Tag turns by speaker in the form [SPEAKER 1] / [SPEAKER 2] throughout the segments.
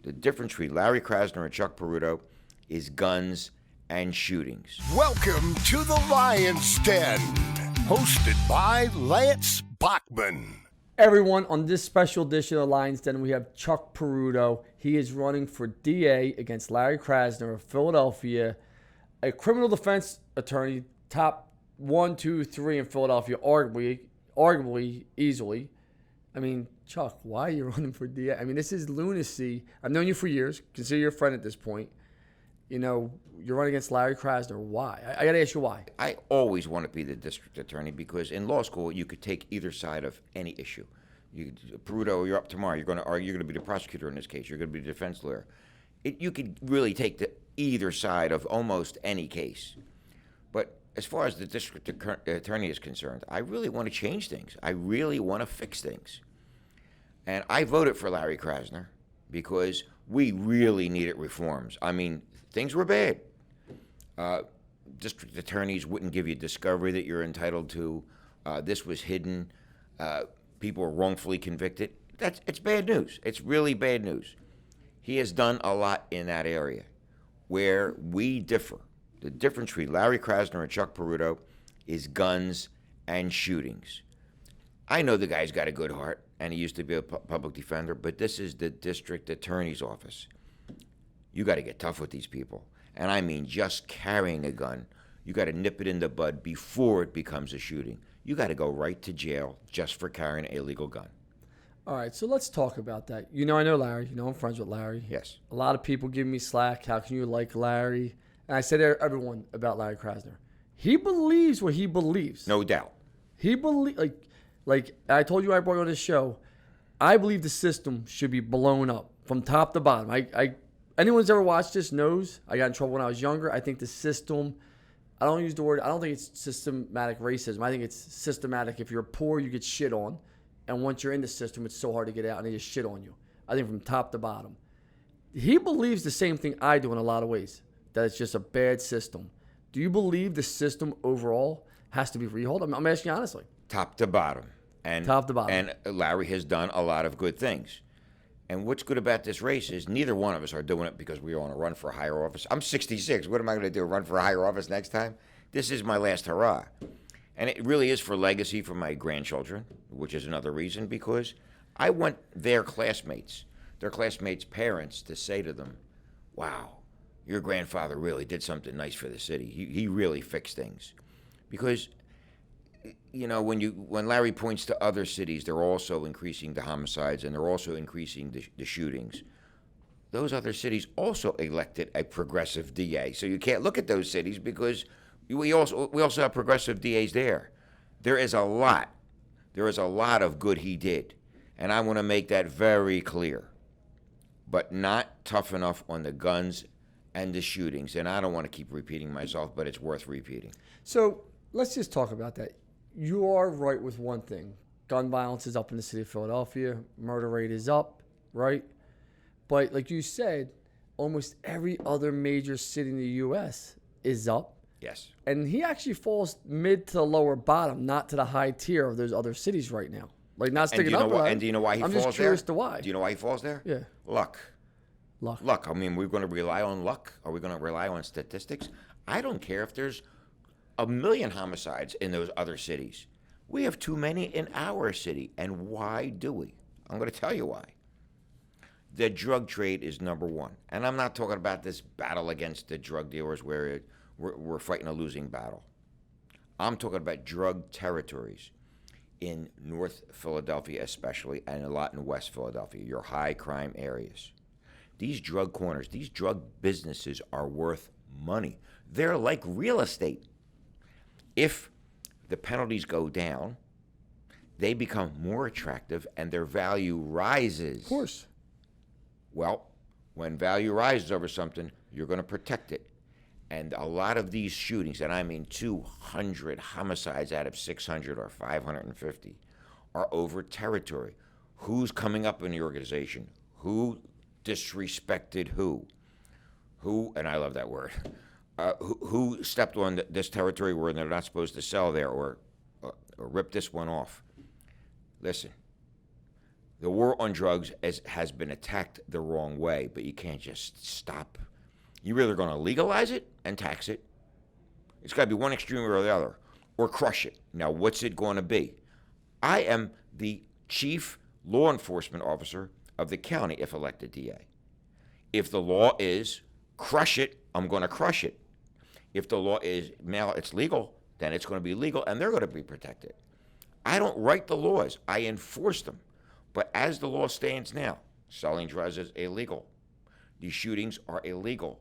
[SPEAKER 1] The difference between Larry Krasner and Chuck Peruto is guns and shootings.
[SPEAKER 2] Welcome to the Lion's Den, hosted by Lance Bachman.
[SPEAKER 3] Everyone, on this special edition of Lion's Den, we have Chuck Peruto. He is running for DA against Larry Krasner of Philadelphia, a criminal defense attorney, top 1, 2, 3 in Philadelphia, arguably, easily. I mean, Chuck, why are you running for DA? I mean, this is lunacy. I've known you for years. Consider you a friend at this point. You know, you're running against Larry Krasner. Why? I got to ask you why.
[SPEAKER 1] I always want to be the district attorney because in law school you could take either side of any issue. Peruto, you're up tomorrow. You're going to be the prosecutor in this case. You're going to be the defense lawyer. You could really take either side of almost any case. But as far as the district attorney is concerned, I really want to change things. I really want to fix things. And I voted for Larry Krasner because we really needed reforms. I mean, things were bad. District attorneys wouldn't give you discovery that you're entitled to. This was hidden. People were wrongfully convicted. It's bad news. It's really bad news. He has done a lot in that area. Where we differ, the difference between Larry Krasner and Chuck Peruto is guns and shootings. I know the guy's got a good heart, and he used to be a public defender, but this is the district attorney's office. You got to get tough with these people. And I mean just carrying a gun. You got to nip it in the bud before it becomes a shooting. You got to go right to jail just for carrying an illegal gun.
[SPEAKER 3] All right, so let's talk about that. You know, I know Larry. You know, I'm friends with Larry.
[SPEAKER 1] Yes.
[SPEAKER 3] A lot of people give me slack. How can you like Larry? And I say to everyone about Larry Krasner. He believes what he believes.
[SPEAKER 1] No doubt.
[SPEAKER 3] He believes, like I told you I brought you on this show, I believe the system should be blown up from top to bottom. Anyone who's ever watched this knows I got in trouble when I was younger. I think the system, I don't think it's systematic racism. I think it's systematic. If you're poor, you get shit on. And once you're in the system, it's so hard to get out and they just shit on you. I think from top to bottom. He believes the same thing I do in a lot of ways, that it's just a bad system. Do you believe the system overall has to be rehauled? I'm asking you honestly.
[SPEAKER 1] Top to bottom.
[SPEAKER 3] Top to bottom.
[SPEAKER 1] And Larry has done a lot of good things. And what's good about this race is neither one of us are doing it because we want to run for a higher office. I'm 66. What am I going to do, run for a higher office next time? This is my last hurrah. And it really is for legacy for my grandchildren, which is another reason, because I want their classmates' parents to say to them, wow, your grandfather really did something nice for the city. He really fixed things. Because, you know, when Larry points to other cities, they're also increasing the homicides and they're also increasing the shootings. Those other cities also elected a progressive DA. So you can't look at those cities because we also have progressive DAs there. There is a lot of good he did. And I want to make that very clear. But not tough enough on the guns and the shootings. And I don't want to keep repeating myself, but it's worth repeating.
[SPEAKER 3] So let's just talk about that. You are right with one thing. Gun violence is up in the city of Philadelphia. Murder rate is up, right? But like you said, almost every other major city in the U.S. is up.
[SPEAKER 1] Yes.
[SPEAKER 3] And he actually falls mid to the lower bottom, not to the high tier of those other cities right now. Like not sticking up.
[SPEAKER 1] And do you know why he falls there?
[SPEAKER 3] I'm just curious to why.
[SPEAKER 1] Do you know why he falls there?
[SPEAKER 3] Yeah.
[SPEAKER 1] Luck. I mean, we're going to rely on luck? Are we going to rely on statistics? I don't care if there's 1 million homicides in those other cities. We have too many in our city. And why do we? I'm going to tell you why. The drug trade is number one. And I'm not talking about this battle against the drug dealers where we're fighting a losing battle. I'm talking about drug territories in North Philadelphia especially, and a lot in West Philadelphia, your high crime areas. These drug corners, these drug businesses are worth money. They're like real estate. If the penalties go down, they become more attractive and their value rises.
[SPEAKER 3] Of course.
[SPEAKER 1] Well, when value rises over something, you're going to protect it. And a lot of these shootings, and I mean 200 homicides out of 600 or 550, are over territory. Who's coming up in the organization? Who disrespected who? Who, and I love that word, who stepped on this territory where they're not supposed to sell there or rip this one off? Listen, The war on drugs has been attacked the wrong way, but you can't just stop. You're either going to legalize it and tax it. It's got to be one extreme or the other, or crush it. Now, what's it going to be? I am the chief law enforcement officer of the county if elected DA. If the law is crush it, I'm going to crush it. If the law is now it's legal, then it's going to be legal, and they're going to be protected. I don't write the laws. I enforce them. But as the law stands now, selling drugs is illegal. These shootings are illegal.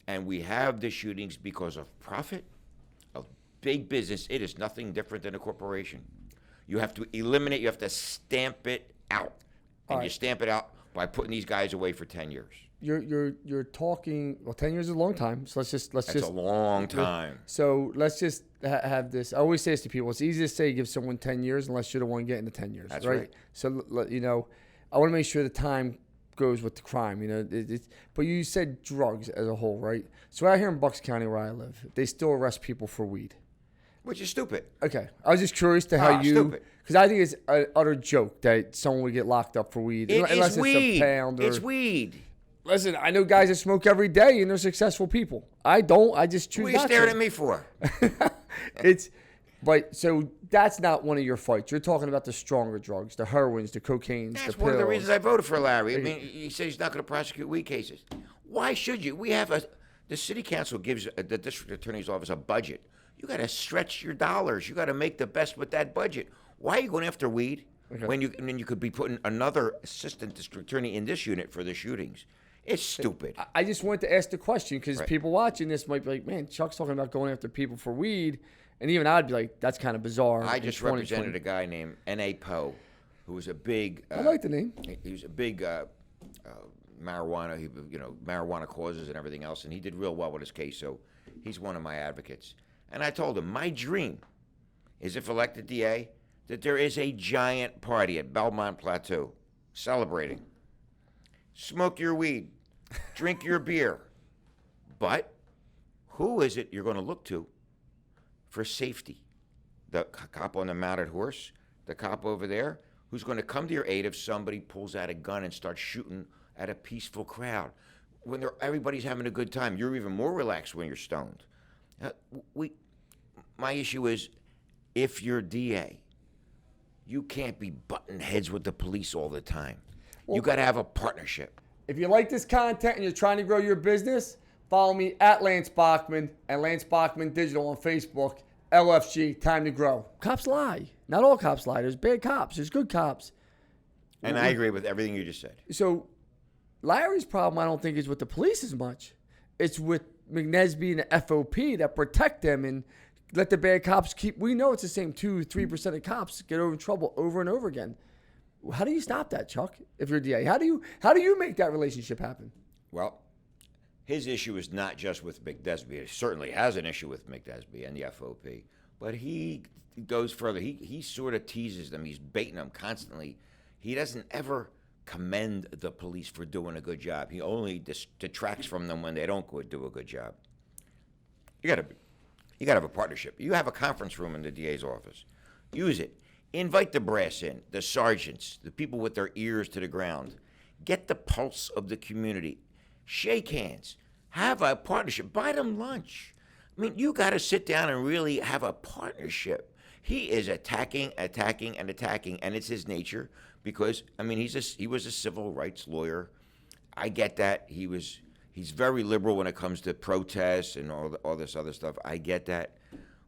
[SPEAKER 1] And we have the shootings because of profit, of big business. It is nothing different than a corporation. You have to eliminate, you have to stamp it out. And you stamp it out by putting these guys away for 10 years.
[SPEAKER 3] You're talking, well, 10 years is a long time. So
[SPEAKER 1] That's a long time.
[SPEAKER 3] So let's just have this. I always say this to people. It's easy to say give someone 10 years unless you're the one getting the 10 years.
[SPEAKER 1] That's right.
[SPEAKER 3] So, I want to make sure the time goes with the crime, but you said drugs as a whole, right? So out here in Bucks County where I live, they still arrest people for weed.
[SPEAKER 1] Which is stupid.
[SPEAKER 3] Okay. I was just curious to how because I think it's an utter joke that someone would get locked up for weed.
[SPEAKER 1] Unless
[SPEAKER 3] weed.
[SPEAKER 1] It's a pound or... It's weed.
[SPEAKER 3] Listen, I know guys that smoke every day and they're successful people. I don't. I just choose not to.
[SPEAKER 1] What are you staring at me for?
[SPEAKER 3] But so that's not one of your fights. You're talking about the stronger drugs, the heroines, the cocaines,
[SPEAKER 1] That's
[SPEAKER 3] the pills.
[SPEAKER 1] one of the reasons I voted for Larry. I mean, he said he's not going to prosecute weed cases. Why should you? The city council gives the district attorney's office a budget. You got to stretch your dollars. You got to make the best with that budget. Why are you going after weed when you could be putting another assistant district attorney in this unit for the shootings? It's stupid.
[SPEAKER 3] I just wanted to ask the question because people watching this might be like, man, Chuck's talking about going after people for weed. And even I'd be like, that's kind of bizarre.
[SPEAKER 1] I just represented a guy named N.A. Poe, who was a big...
[SPEAKER 3] I like the name.
[SPEAKER 1] He was a big marijuana, marijuana causes and everything else, and he did real well with his case, so he's one of my advocates. And I told him, my dream is, if elected DA, that there is a giant party at Belmont Plateau celebrating. Smoke your weed. Drink your beer. But who is it you're going to look to for safety? The cop on the mounted horse, the cop over there, who's going to come to your aid if somebody pulls out a gun and starts shooting at a peaceful crowd. When everybody's having a good time, you're even more relaxed when you're stoned. My issue is, if you're DA, you can't be butting heads with the police all the time. You got to have a partnership.
[SPEAKER 3] If you like this content and you're trying to grow your business, follow me at Lance Bachman and Lance Bachman Digital on Facebook. LFG, time to grow. Cops lie. Not all cops lie. There's bad cops. There's good cops.
[SPEAKER 1] And I agree with everything you just said.
[SPEAKER 3] So Larry's problem, I don't think, is with the police as much. It's with McNesby and the FOP that protect them and let the bad cops keep. We know it's the same 2-3% of cops get in trouble over and over again. How do you stop that, Chuck, if you're DA? How do you make that relationship happen?
[SPEAKER 1] Well, his issue is not just with McNesby. He certainly has an issue with McNesby and the FOP, but he goes further. He sort of teases them. He's baiting them constantly. He doesn't ever commend the police for doing a good job. He only detracts from them when they don't do a good job. You got to have a partnership. You have a conference room in the DA's office. Use it. Invite the brass in, the sergeants, the people with their ears to the ground. Get the pulse of the community. Shake hands. Have a partnership. Buy them lunch. I mean, you got to sit down and really have a partnership. He is attacking, and it's his nature because, I mean, he was a civil rights lawyer. I get that. He's very liberal when it comes to protests and all this other stuff. I get that.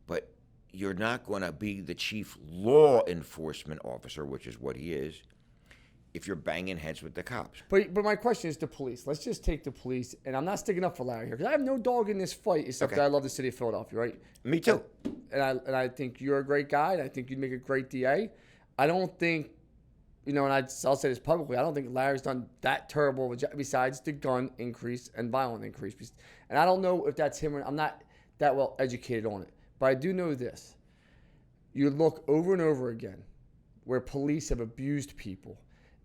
[SPEAKER 1] But you're not going to be the chief law enforcement officer, which is what he is, if you're banging heads with the cops.
[SPEAKER 3] But my question is the police. Let's just take the police, and I'm not sticking up for Larry here because I have no dog in this fight except that I love the city of Philadelphia, right?
[SPEAKER 1] Me too.
[SPEAKER 3] And I think you're a great guy, and I think you'd make a great DA. I don't think, and I'll say this publicly, I don't think Larry's done that terrible of a job besides the gun increase and violent increase. And I don't know if that's him or I'm not that well educated on it. But I do know this. You look over and over again where police have abused people,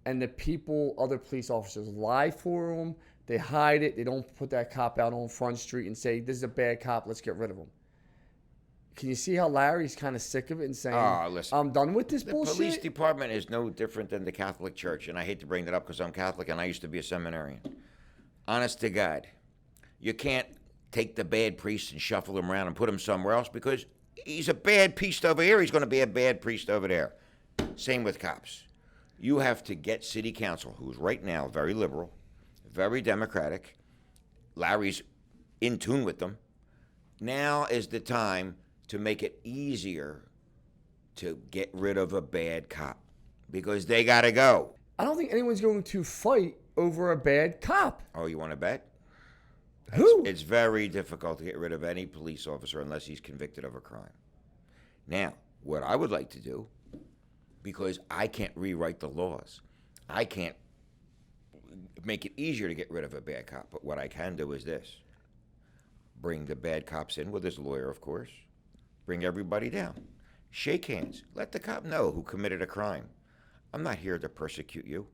[SPEAKER 3] and the people, other police officers, lie for them. They hide it. They don't put that cop out on Front Street and say, this is a bad cop, let's get rid of him. can you see how Larry's kind of sick of it and saying,
[SPEAKER 1] listen,
[SPEAKER 3] I'm done with this
[SPEAKER 1] the
[SPEAKER 3] bullshit?
[SPEAKER 1] police department is no different than the Catholic Church, and I hate to bring that up because I'm Catholic and I used to be a seminarian. Honest to God, you can't take the bad priest and shuffle him around and put him somewhere else because he's a bad priest over here. He's going to be a bad priest over there. Same with cops. You have to get city council, who's right now very liberal, very democratic. Larry's in tune with them. Now is the time to make it easier to get rid of a bad cop because they got to go.
[SPEAKER 3] I don't think anyone's going to fight over a bad cop.
[SPEAKER 1] Oh, you want to bet?
[SPEAKER 3] Who?
[SPEAKER 1] It's very difficult to get rid of any police officer unless he's convicted of a crime. Now, what I would like to do, because I can't rewrite the laws, I can't make it easier to get rid of a bad cop, but what I can do is this. Bring the bad cops in with his lawyer, of course. Bring everybody down. Shake hands. Let the cop know who committed a crime. I'm not here to persecute you,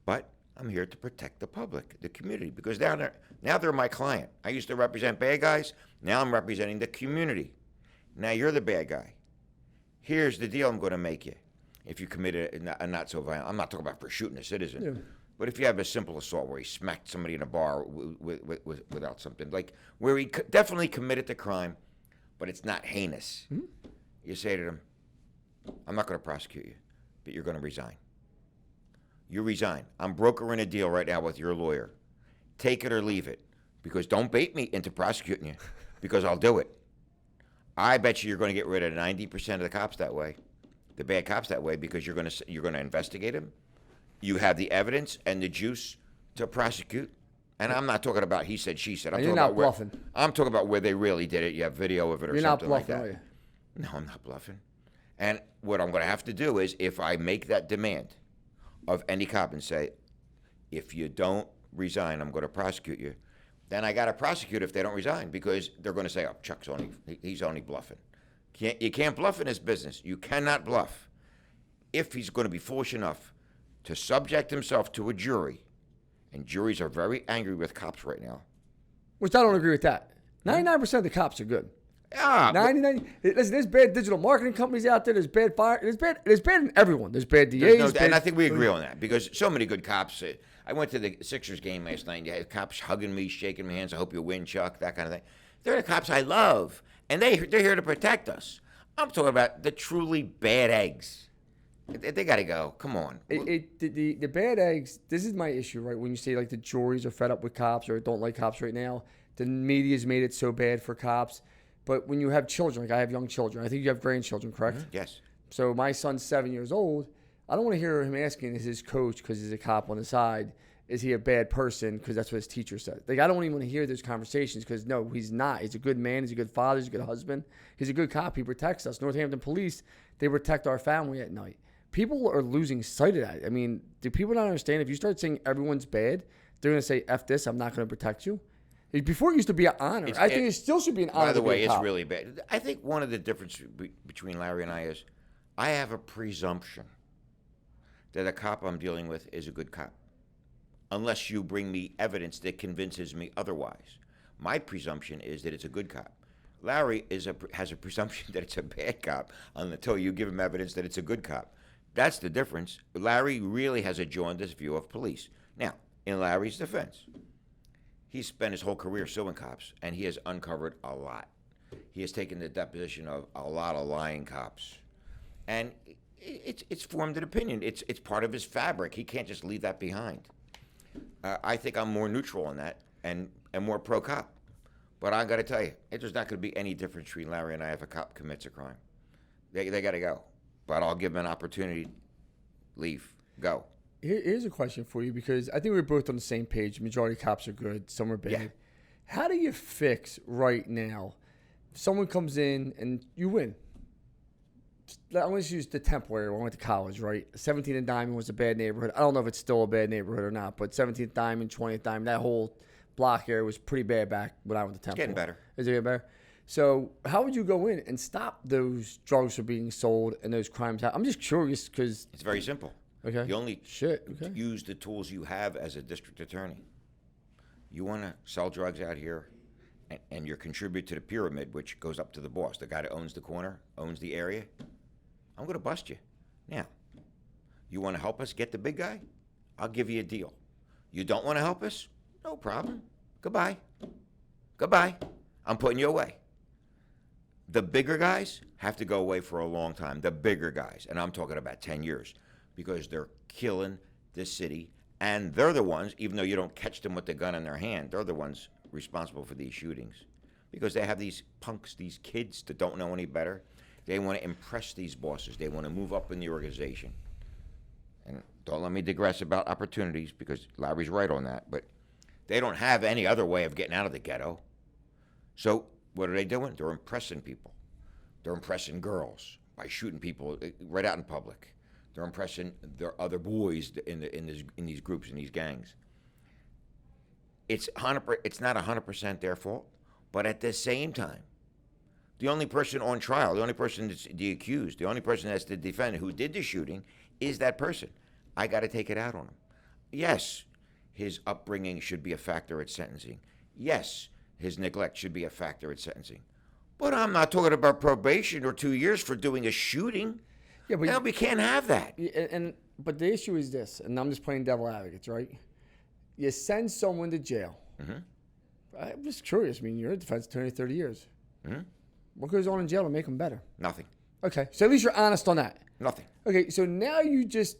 [SPEAKER 1] but I'm here to protect the public, the community, because now they're my client. I used to represent bad guys. Now I'm representing the community. Now you're the bad guy. Here's the deal I'm going to make you. If you committed a not so violent, I'm not talking about for shooting a citizen. Yeah. But if you have a simple assault where he smacked somebody in a bar without something, like where he definitely committed the crime, but it's not heinous, you say to them, I'm not going to prosecute you, but you're going to resign. You resign. I'm brokering a deal right now with your lawyer. Take it or leave it, because don't bait me into prosecuting you, because I'll do it. I bet you're going to get rid of 90% of the cops that way, the bad cops that way, because you're going to investigate them. You have the evidence and the juice to prosecute. And I'm not talking about he said, she said.
[SPEAKER 3] You're not bluffing.
[SPEAKER 1] I'm talking about where they really did it. You have video of it or something like that.
[SPEAKER 3] You're not bluffing, are you?
[SPEAKER 1] No, I'm not bluffing. And what I'm going to have to do is, if I make that demand of any cop and say, if you don't resign, I'm going to prosecute you, then I got to prosecute if they don't resign, because they're going to say, oh, he's only bluffing. You can't bluff in this business. You cannot bluff. If he's going to be foolish enough to subject himself to a jury, and juries are very angry with cops right now.
[SPEAKER 3] Which I don't agree with that. 99% of the cops are good.
[SPEAKER 1] Yeah,
[SPEAKER 3] 99. Listen, there's bad digital marketing companies out there. There's bad fire. There's bad in everyone. There's bad DAs.
[SPEAKER 1] And I think we agree on that, because so many good cops. I went to the Sixers game last night, and you had cops hugging me, shaking my hands. I hope you win, Chuck, that kind of thing. They're the cops I love, and they're here to protect us. I'm talking about the truly bad eggs. They got to go. Come on.
[SPEAKER 3] The bad eggs, this is my issue, right? When you say, like, the juries are fed up with cops or don't like cops right now, the media's made it so bad for cops. But when you have children, like I have young children, I think you have grandchildren, correct?
[SPEAKER 1] Mm-hmm. Yes.
[SPEAKER 3] So my son's 7 years old. I don't want to hear him asking, is his coach, because he's a cop on the side, is he a bad person because that's what his teacher said? Like, I don't even want to hear those conversations, because, no, he's not. He's a good man. He's a good father. He's a good husband. He's a good cop. He protects us. Northampton Police, they protect our family at night. People are losing sight of that. I mean, do people not understand? If you start saying everyone's bad, they're going to say, F this, I'm not going to protect you. Before it used to be an honor. I think it still should be an honor.
[SPEAKER 1] By the way, it's really bad. I think one of the differences between Larry and I is I have a presumption that a cop I'm dealing with is a good cop, unless you bring me evidence that convinces me otherwise. My presumption is that it's a good cop. Larry has a presumption that it's a bad cop until you give him evidence that it's a good cop. That's the difference. Larry really has a jaundiced view of police. Now, in Larry's defense, he's spent his whole career suing cops, and he has uncovered a lot. He has taken the deposition of a lot of lying cops. And it's formed an opinion. It's part of his fabric. He can't just leave that behind. I think I'm more neutral on that and more pro-cop. But I got to tell you, there's not going to be any difference between Larry and I if a cop commits a crime. They got to go. But I'll give them an opportunity. Leave. Go.
[SPEAKER 3] Here's a question for you, because I think we're both on the same page. Majority of cops are good. Some are bad. Yeah. How do you fix right now? Someone comes in and you win. I'm going to use the Temple area where I went to college, right? 17th and Diamond was a bad neighborhood. I don't know if it's still a bad neighborhood or not, but 17th Diamond, 20th Diamond, that whole block area was pretty bad back when I went to Temple.
[SPEAKER 1] It's getting better.
[SPEAKER 3] Is it getting better? So how would you go in and stop those drugs from being sold and those crimes? I'm just curious, because
[SPEAKER 1] it's very simple.
[SPEAKER 3] Okay.
[SPEAKER 1] You only use the tools you have as a district attorney. You want to sell drugs out here and you're contribute to the pyramid, which goes up to the boss, the guy that owns the corner, owns the area, I'm going to bust you. Now, you want to help us get the big guy? I'll give you a deal. You don't want to help us? No problem. Goodbye. Goodbye. I'm putting you away. The bigger guys have to go away for a long time. The bigger guys, and I'm talking about 10 years, because they're killing this city, and they're the ones, even though you don't catch them with the gun in their hand, they're the ones responsible for these shootings, because they have these punks, these kids that don't know any better. They want to impress these bosses. They want to move up in the organization. And don't let me digress about opportunities, because Larry's right on that, but they don't have any other way of getting out of the ghetto. So what are they doing? They're impressing people. They're impressing girls by shooting people right out in public. They're impressing their other boys in these groups, in these gangs. It's not 100% their fault, but at the same time, the only person on trial, the only person that's the accused, the only person that's the defendant who did the shooting is that person. I got to take it out on him. Yes, his upbringing should be a factor at sentencing. Yes, his neglect should be a factor at sentencing. But I'm not talking about probation or 2 years for doing a shooting. Yeah, but no, we can't have that.
[SPEAKER 3] But the issue is this, and I'm just playing devil advocates, right? You send someone to jail. Mm-hmm. I'm just curious. I mean, you're a defense attorney 30 years. Mm-hmm. What goes on in jail to make them better?
[SPEAKER 1] Nothing.
[SPEAKER 3] Okay, so at least you're honest on that.
[SPEAKER 1] Nothing.
[SPEAKER 3] Okay, so now you just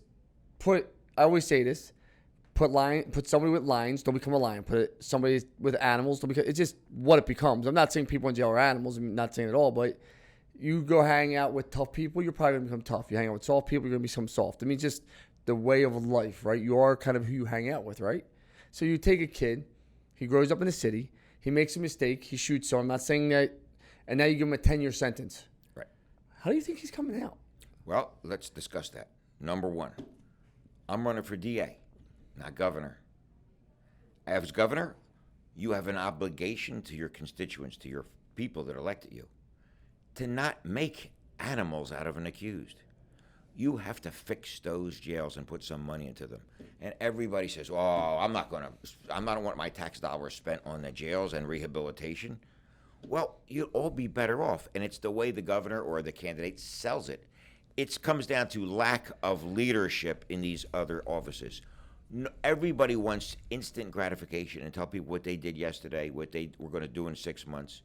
[SPEAKER 3] put, I always say this, put somebody with lions, don't become a lion. Put somebody with animals, don't become, it's just what it becomes. I'm not saying people in jail are animals, I'm not saying it at all, but you go hang out with tough people, you're probably going to become tough. You hang out with soft people, you're going to become soft. I mean, just the way of life, right? You are kind of who you hang out with, right? So you take a kid, he grows up in the city, he makes a mistake, he shoots someone. I'm not saying that, and now you give him a 10-year sentence. Right. How do you think he's coming out?
[SPEAKER 1] Well, let's discuss that. Number one, I'm running for DA, not governor. As governor, you have an obligation to your constituents, to your people that elected you, to not make animals out of an accused. You have to fix those jails and put some money into them. And everybody says, "Oh, I don't want my tax dollars spent on the jails and rehabilitation." Well, you'll all be better off, and it's the way the governor or the candidate sells it. It comes down to lack of leadership in these other offices. Everybody wants instant gratification and tell people what they did yesterday, what they were going to do in 6 months.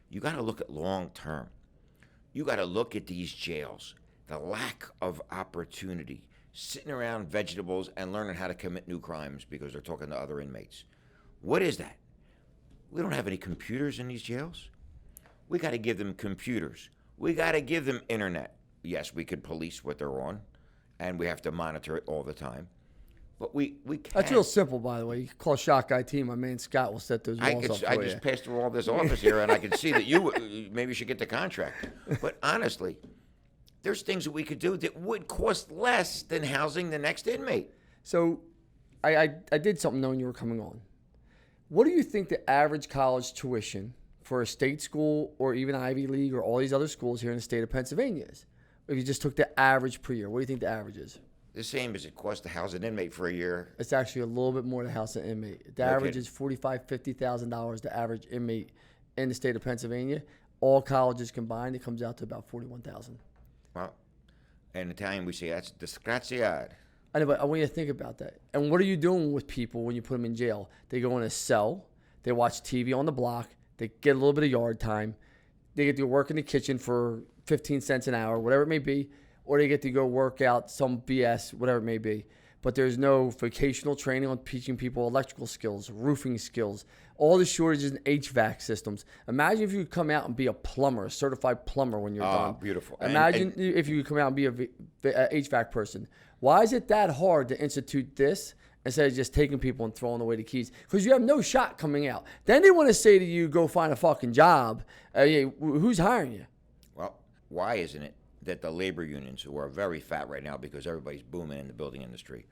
[SPEAKER 1] You got to look at long term. You got to look at these jails, the lack of opportunity, sitting around vegetables and learning how to commit new crimes because they're talking to other inmates. What is that? We don't have any computers in these jails. We got to give them computers. We got to give them internet. Yes, we could police what they're on, and we have to monitor it all the time. But we can't.
[SPEAKER 3] That's real simple, by the way. You can call Shock IT. My man Scott will set those walls up for you.
[SPEAKER 1] I just passed through all this office here, and I can see that you maybe should get the contract. But honestly, there's things that we could do that would cost less than housing the next inmate.
[SPEAKER 3] So I did something knowing you were coming on. What do you think the average college tuition for a state school or even Ivy League or all these other schools here in the state of Pennsylvania is? If you just took the average per year, what do you think the average is?
[SPEAKER 1] The same as it costs to house an inmate for a year.
[SPEAKER 3] It's actually a little bit more to house an inmate. The average is $45,000, $50,000. The average inmate in the state of Pennsylvania, all colleges combined, it comes out to about $41,000.
[SPEAKER 1] Well, in Italian we say that's disgraziato.
[SPEAKER 3] I know, but I want you to think about that. And what are you doing with people when you put them in jail? They go in a cell, they watch TV on the block, they get a little bit of yard time, they get to work in the kitchen for 15 cents an hour, whatever it may be, or they get to go work out some BS, whatever it may be. But there's no vocational training on teaching people electrical skills, roofing skills, all the shortages in HVAC systems. Imagine if you could come out and be a plumber, a certified plumber when you're done.
[SPEAKER 1] Oh, beautiful.
[SPEAKER 3] Imagine if you could come out and be a HVAC person. Why is it that hard to institute this instead of just taking people and throwing away the keys? Because you have no shot coming out. Then they want to say to you, go find a fucking job. Who's hiring you?
[SPEAKER 1] Well, why isn't it that the labor unions, who are very fat right now because everybody's booming in the building industry,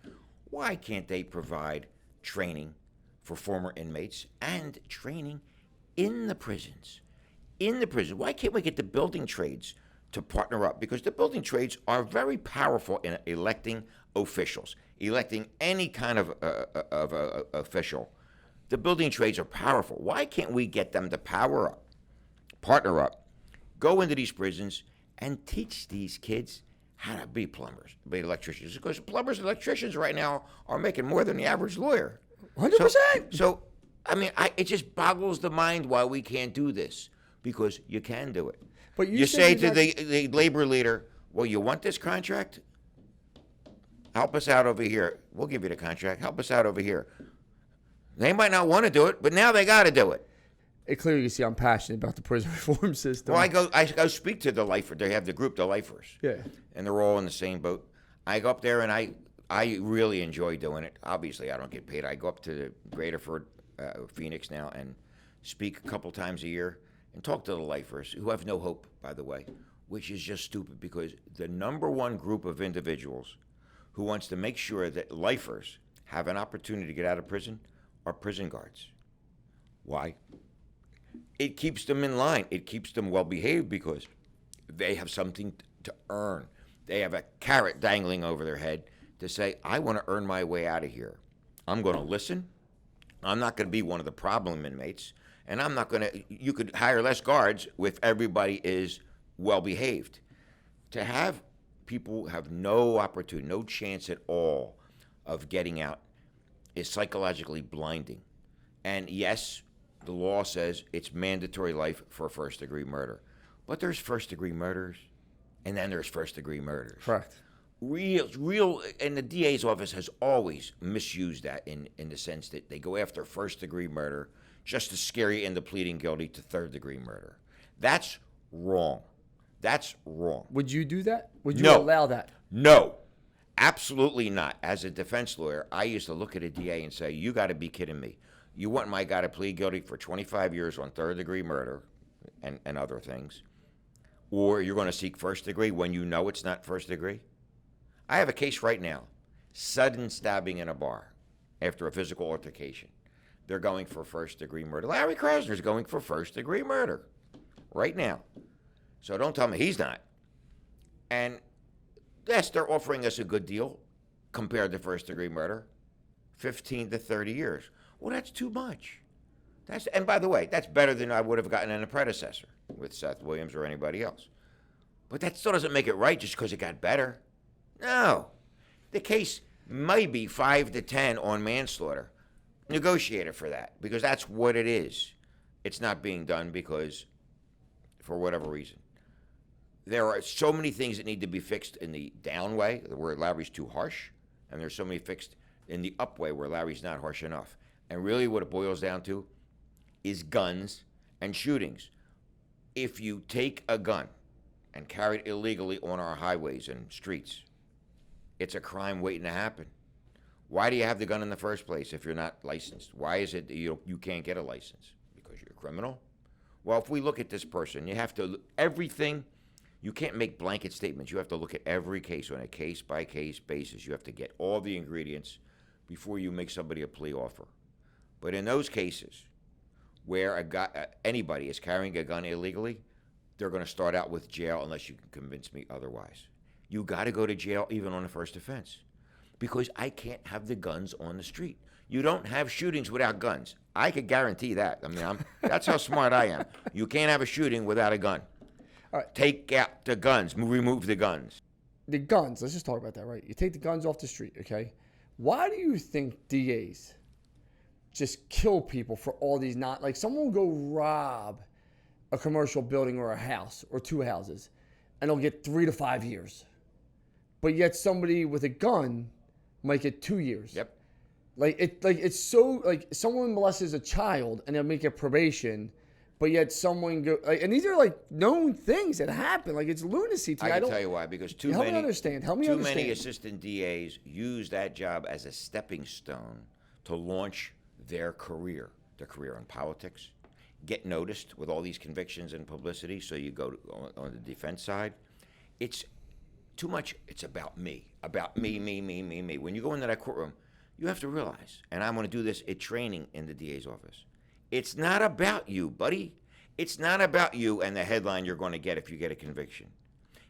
[SPEAKER 1] why can't they provide training for former inmates and training in the prisons? In the prison, why can't we get the building trades to partner up? Because the building trades are very powerful in electing officials, electing any kind of official The building trades are powerful. Why can't we get them to power up, partner up, go into these prisons, and teach these kids how to be plumbers, be electricians? Because plumbers and electricians right now are making more than the average lawyer.
[SPEAKER 3] 100%.
[SPEAKER 1] So I mean, it just boggles the mind why we can't do this, because you can do it.
[SPEAKER 3] But
[SPEAKER 1] you say to the labor leader, well, you want this contract? Help us out over here. We'll give you the contract. Help us out over here. They might not want to do it, but now they got to do it.
[SPEAKER 3] It clearly, you see, I'm passionate about the prison reform system.
[SPEAKER 1] Well, I go speak to the lifer. They have the group, the lifers.
[SPEAKER 3] Yeah.
[SPEAKER 1] And they're all in the same boat. I go up there and I really enjoy doing it. Obviously, I don't get paid. I go up to the Graterford, Phoenix now, and speak a couple times a year and talk to the lifers, who have no hope, by the way, which is just stupid, because the number one group of individuals who wants to make sure that lifers have an opportunity to get out of prison are prison guards. Why? It keeps them in line. It keeps them well behaved, because they have something to earn. They have a carrot dangling over their head to say, I want to earn my way out of here. I'm going to listen. I'm not going to be one of the problem inmates. And I'm not going to, you could hire less guards if everybody is well behaved. To have people have no opportunity, no chance at all of getting out is psychologically blinding. And yes, the law says it's mandatory life for first-degree murder. But there's first-degree murders, and then there's first-degree murders.
[SPEAKER 3] Correct.
[SPEAKER 1] Real, and the DA's office has always misused that in the sense that they go after first-degree murder just to scare you into pleading guilty to third-degree murder. That's wrong. That's wrong.
[SPEAKER 3] Would you do that? Would you
[SPEAKER 1] No.
[SPEAKER 3] allow that?
[SPEAKER 1] No, absolutely not. As a defense lawyer, I used to look at a DA and say, you got to be kidding me. You want my guy to plead guilty for 25 years on third-degree murder and other things, or you're going to seek first-degree when you know it's not first-degree? I have a case right now, sudden stabbing in a bar after a physical altercation. They're going for first-degree murder. Larry Krasner is going for first-degree murder right now. So don't tell me he's not. And yes, they're offering us a good deal compared to first-degree murder, 15 to 30 years. Well, that's too much. And by the way, that's better than I would have gotten in a predecessor with Seth Williams or anybody else. But that still doesn't make it right just because it got better. No. The case may be 5 to 10 on manslaughter. Negotiate it for that, because that's what it is. It's not being done because, for whatever reason. There are so many things that need to be fixed in the down way, where Larry's too harsh, and there's so many fixed in the up way where Larry's not harsh enough. And really what it boils down to is guns and shootings. If you take a gun and carry it illegally on our highways and streets, it's a crime waiting to happen. Why do you have the gun in the first place if you're not licensed? Why is it that you can't get a license? Because you're a criminal? Well, if we look at this person, you have to, everything, you can't make blanket statements. You have to look at every case on a case-by-case basis. You have to get all the ingredients before you make somebody a plea offer. But in those cases where anybody is carrying a gun illegally, they're going to start out with jail unless you can convince me otherwise. You got to go to jail even on the first offense, because I can't have the guns on the street. You don't have shootings without guns. I could guarantee that. I mean, that's how smart I am. You can't have a shooting without a gun.
[SPEAKER 3] All right.
[SPEAKER 1] Take out the guns. Remove the guns.
[SPEAKER 3] The guns, let's just talk about that, right? You take the guns off the street, okay? Why do you think DAs just kill people for all these like someone will go rob a commercial building or a house or two houses and they'll get 3 to 5 years. But yet somebody with a gun might get 2 years.
[SPEAKER 1] Yep.
[SPEAKER 3] It's so, like, someone molests a child and they'll make it probation, but yet someone and these are like known things that happen. Like, it's lunacy to me.
[SPEAKER 1] I can tell you why. Because too many assistant DAs use that job as a stepping stone to launch their career in politics, get noticed with all these convictions and publicity. So you go on the defense side. It's too much. It's about me. Me. When you go into that courtroom, you have to realize, and I'm going to do this at training in the DA's office, it's not about you, buddy. It's not about you and the headline you're going to get if you get a conviction.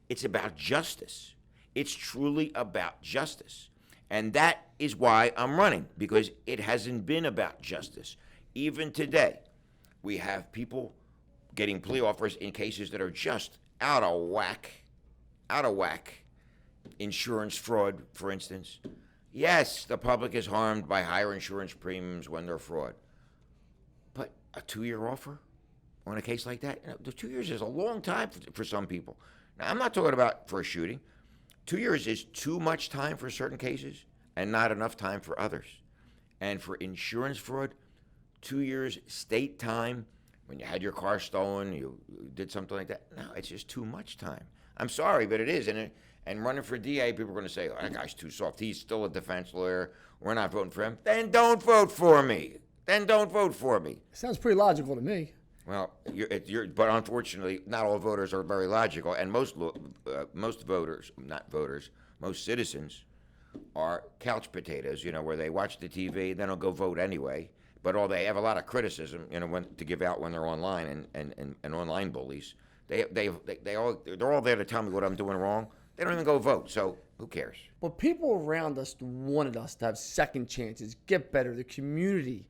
[SPEAKER 1] It's about justice. It's truly about justice. And that is why I'm running, because it hasn't been about justice. even today, we have people getting plea offers in cases that are just out of whack. Out of whack. Insurance fraud, for instance. Yes, the public is harmed by higher insurance premiums when they're fraud. But a 2-year offer on a case like that? The 2 years is a long time for some people. Now, I'm not talking about for a shooting. 2 years is too much time for certain cases and not enough time for others. And for insurance fraud, 2 years state time, when you had your car stolen, you did something like that. No, it's just too much time. I'm sorry, but it is. And running for DA, people are going to say, oh, that guy's too soft. He's still a defense lawyer. We're not voting for him. Then don't vote for me.
[SPEAKER 3] Sounds pretty logical to me.
[SPEAKER 1] Well, but unfortunately, not all voters are very logical, and most citizens are couch potatoes, where they watch the TV, then they'll go vote anyway, but they have a lot of criticism, to give out when they're online and online bullies. They're all there to tell me what I'm doing wrong. They don't even go vote, so who cares?
[SPEAKER 3] But people around us wanted us to have second chances, get better, the community.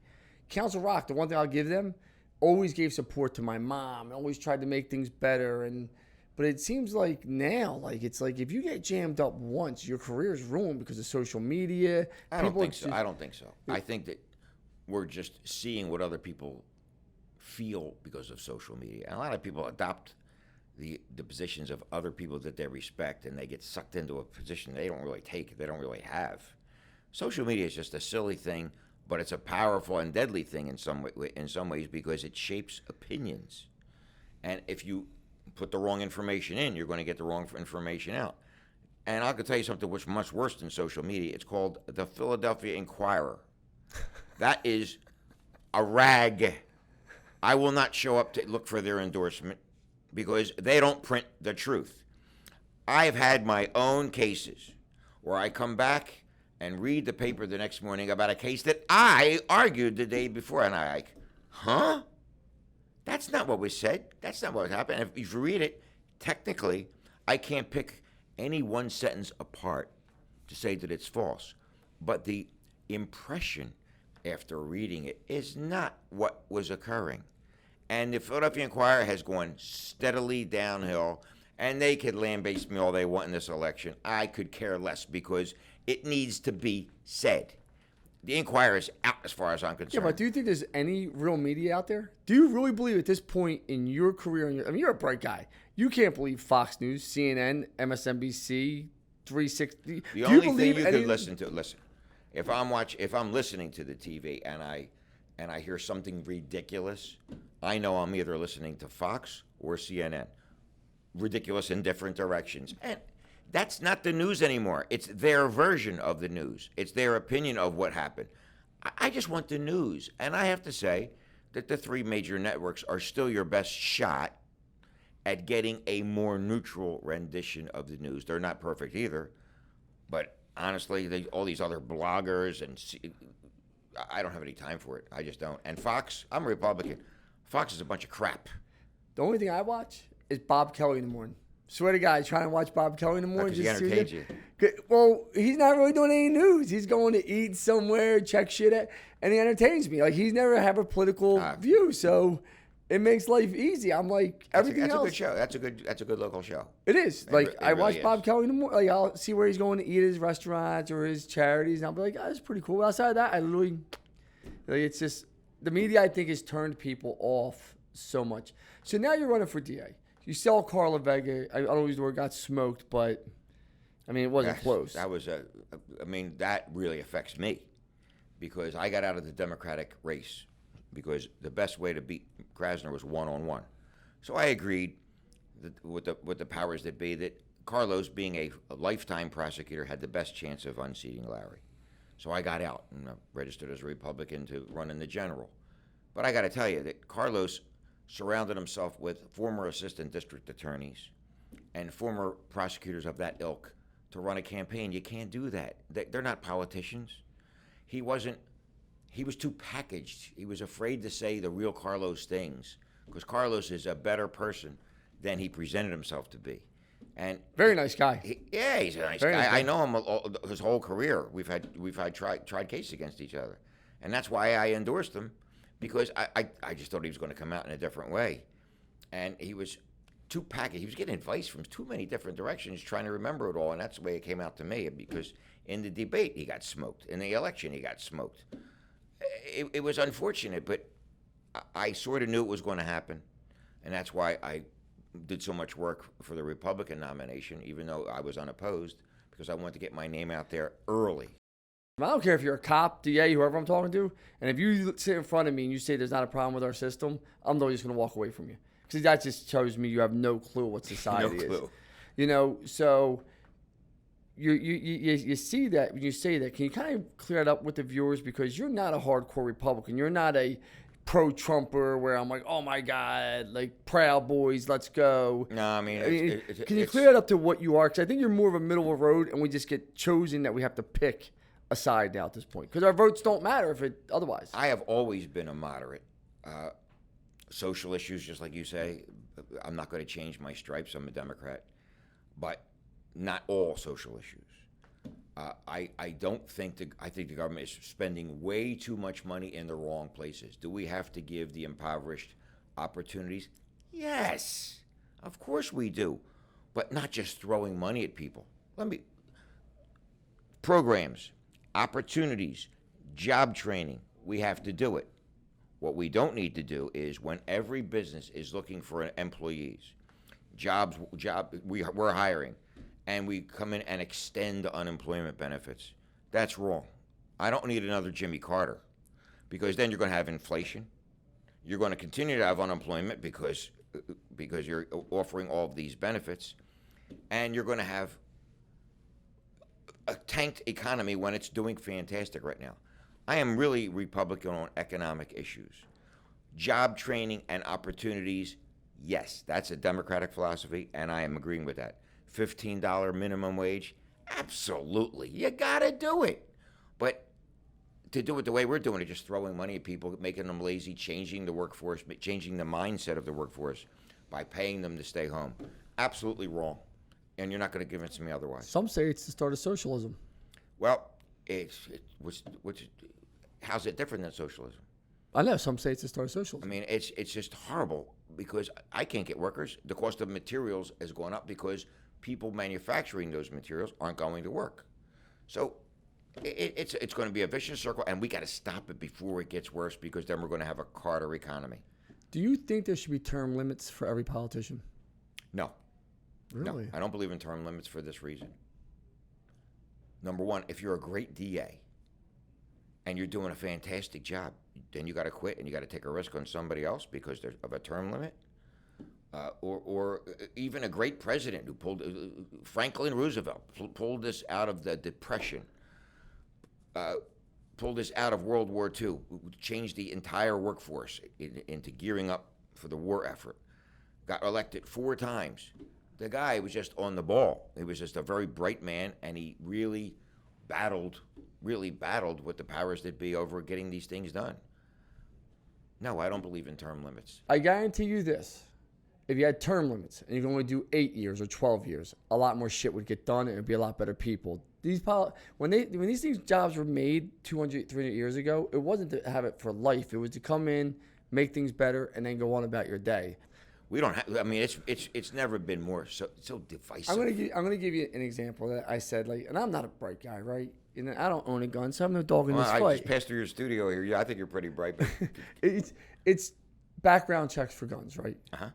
[SPEAKER 3] Council Rock, the one thing I'll give them, always gave support to my mom, always tried to make things better. But it seems like now, it's like if you get jammed up once, your career is ruined because of social media.
[SPEAKER 1] I don't think so. I think that we're just seeing what other people feel because of social media. And a lot of people adopt the positions of other people that they respect, and they get sucked into a position they don't really take, they don't really have. Social media is just a silly thing, but it's a powerful and deadly thing in some ways because it shapes opinions. And if you put the wrong information in, you're going to get the wrong information out. And I could tell you something which is much worse than social media. It's called the Philadelphia Inquirer. That is a rag. I will not show up to look for their endorsement because they don't print the truth. I've had my own cases where I come back and read the paper the next morning about a case that I argued the day before, and I'm like, huh? That's not what was said. That's not what happened. And if you read it, technically, I can't pick any one sentence apart to say that it's false. But the impression after reading it is not what was occurring. And the Philadelphia Inquirer has gone steadily downhill, and they could lambaste me all they want in this election. I could care less because it needs to be said. The Inquirer is out as far as I'm concerned.
[SPEAKER 3] Yeah, but do you think there's any real media out there? Do you really believe at this point in your career, you're a bright guy. You can't believe Fox News, CNN, MSNBC, 360.
[SPEAKER 1] The only thing you could listen, if I'm listening to the TV and I hear something ridiculous, I know I'm either listening to Fox or CNN. Ridiculous in different directions. And that's not the news anymore. It's their version of the news. It's their opinion of what happened. I just want the news. And I have to say that the three major networks are still your best shot at getting a more neutral rendition of the news. They're not perfect either. But honestly, all these other bloggers, I don't have any time for it. I just don't. And Fox, I'm a Republican. Fox is a bunch of crap.
[SPEAKER 3] The only thing I watch is Bob Kelly in the morning. Swear to God, trying to watch Bob Kelly in the morning.
[SPEAKER 1] Because he entertains you.
[SPEAKER 3] Well, he's not really doing any news. He's going to eat somewhere, check shit out, and he entertains me. He's never have a political view, so it makes life easy. I'm like, everything else.
[SPEAKER 1] That's a good show. That's a good local show.
[SPEAKER 3] It is. I watch Bob Kelly in the morning. I'll see where he's going to eat at his restaurants or his charities, and I'll be like, that's pretty cool. Outside of that, I literally, it's just, the media, I think, has turned people off so much. So now you're running for DA. You sell Carla Vega. I don't use the word got smoked, but it wasn't close.
[SPEAKER 1] That really affects me because I got out of the Democratic race because the best way to beat Krasner was one-on-one. So I agreed with the powers that be that Carlos, being a lifetime prosecutor, had the best chance of unseating Larry. So I got out and registered as a Republican to run in the general. But I got to tell you that Carlos surrounded himself with former assistant district attorneys and former prosecutors of that ilk to run a campaign. You can't do that. They're not politicians. He was too packaged. He was afraid to say the real Carlos things because Carlos is a better person than he presented himself to be. And
[SPEAKER 3] very nice guy.
[SPEAKER 1] He's a nice guy. I know him his whole career. We've tried cases against each other, and that's why I endorsed him. because I just thought he was going to come out in a different way. And he was too packaged. He was getting advice from too many different directions, trying to remember it all. And that's the way it came out to me, because in the debate, he got smoked. In the election, he got smoked. It was unfortunate, but I sort of knew it was going to happen. And that's why I did so much work for the Republican nomination, even though I was unopposed, because I wanted to get my name out there early.
[SPEAKER 3] I don't care if you're a cop, DA, whoever I'm talking to, and if you sit in front of me and you say there's not a problem with our system, I'm just going to walk away from you. Because that just shows me you have no clue what society
[SPEAKER 1] No clue.
[SPEAKER 3] is. So you see that when you say that. Can you kind of clear it up with the viewers? Because you're not a hardcore Republican. You're not a pro-Trumper where I'm like, oh my God, like Proud Boys, let's go.
[SPEAKER 1] No, I mean,
[SPEAKER 3] can you clear it up to what you are? Because I think you're more of a middle of the road, and we just get chosen that we have to pick a side now at this point. Because our votes don't matter if it otherwise.
[SPEAKER 1] I have always been a moderate. Social issues, just like you say, I'm not going to change my stripes. I'm a Democrat. But not all social issues. I don't think I think the government is spending way too much money in the wrong places. Do we have to give the impoverished opportunities? Yes, of course we do, but not just throwing money at people. Programs, opportunities, job training. We have to do it. What we don't need to do is, when every business is looking for employees, we're hiring, and we come in and extend unemployment benefits. That's wrong. I don't need another Jimmy Carter, because then you're going to have inflation. You're going to continue to have unemployment because you're offering all of these benefits, and you're going to have a tanked economy when it's doing fantastic right now. I am really Republican on economic issues. Job training and opportunities, yes, that's a Democratic philosophy, and I am agreeing with that. $15 minimum wage, absolutely. You got to do it. But to do it the way we're doing it, just throwing money at people, making them lazy, changing the workforce, changing the mindset of the workforce by paying them to stay home, absolutely wrong. And you're not going to convince me otherwise.
[SPEAKER 3] Some say it's the start of socialism.
[SPEAKER 1] Well, how's it different than socialism?
[SPEAKER 3] I know some say it's the start of socialism.
[SPEAKER 1] I mean, it's just horrible, because I can't get workers. The cost of materials has gone up because people manufacturing those materials aren't going to work. So it's going to be a vicious circle, and we got to stop it before it gets worse, because then we're going to have a Carter economy.
[SPEAKER 3] Do you think there should be term limits for every politician?
[SPEAKER 1] No.
[SPEAKER 3] Really?
[SPEAKER 1] No, I don't believe in term limits for this reason. Number one, if you're a great DA and you're doing a fantastic job, then you got to quit and you got to take a risk on somebody else because of a term limit. Or even a great president who pulled Franklin Roosevelt pulled us out of the Depression, pulled us out of World War II, changed the entire workforce into gearing up for the war effort. Got elected 4 times. The guy was just on the ball. He was just a very bright man, and he really battled with the powers that be over getting these things done. No, I don't believe in term limits.
[SPEAKER 3] I guarantee you this. If you had term limits and you can only do 8 years or 12 years, a lot more shit would get done and it would be a lot better people. When these jobs were made 200, 300 years ago, it wasn't to have it for life. It was to come in, make things better, and then go on about your day.
[SPEAKER 1] We don't have. I mean, it's never been more so divisive.
[SPEAKER 3] I'm gonna give you an example that I said, like, and I'm not a bright guy, right? And I don't own a gun, so I'm no dog in this fight.
[SPEAKER 1] I just passed through your studio here. Yeah, I think you're pretty bright. But
[SPEAKER 3] it's background checks for guns, right?
[SPEAKER 1] Uh-huh.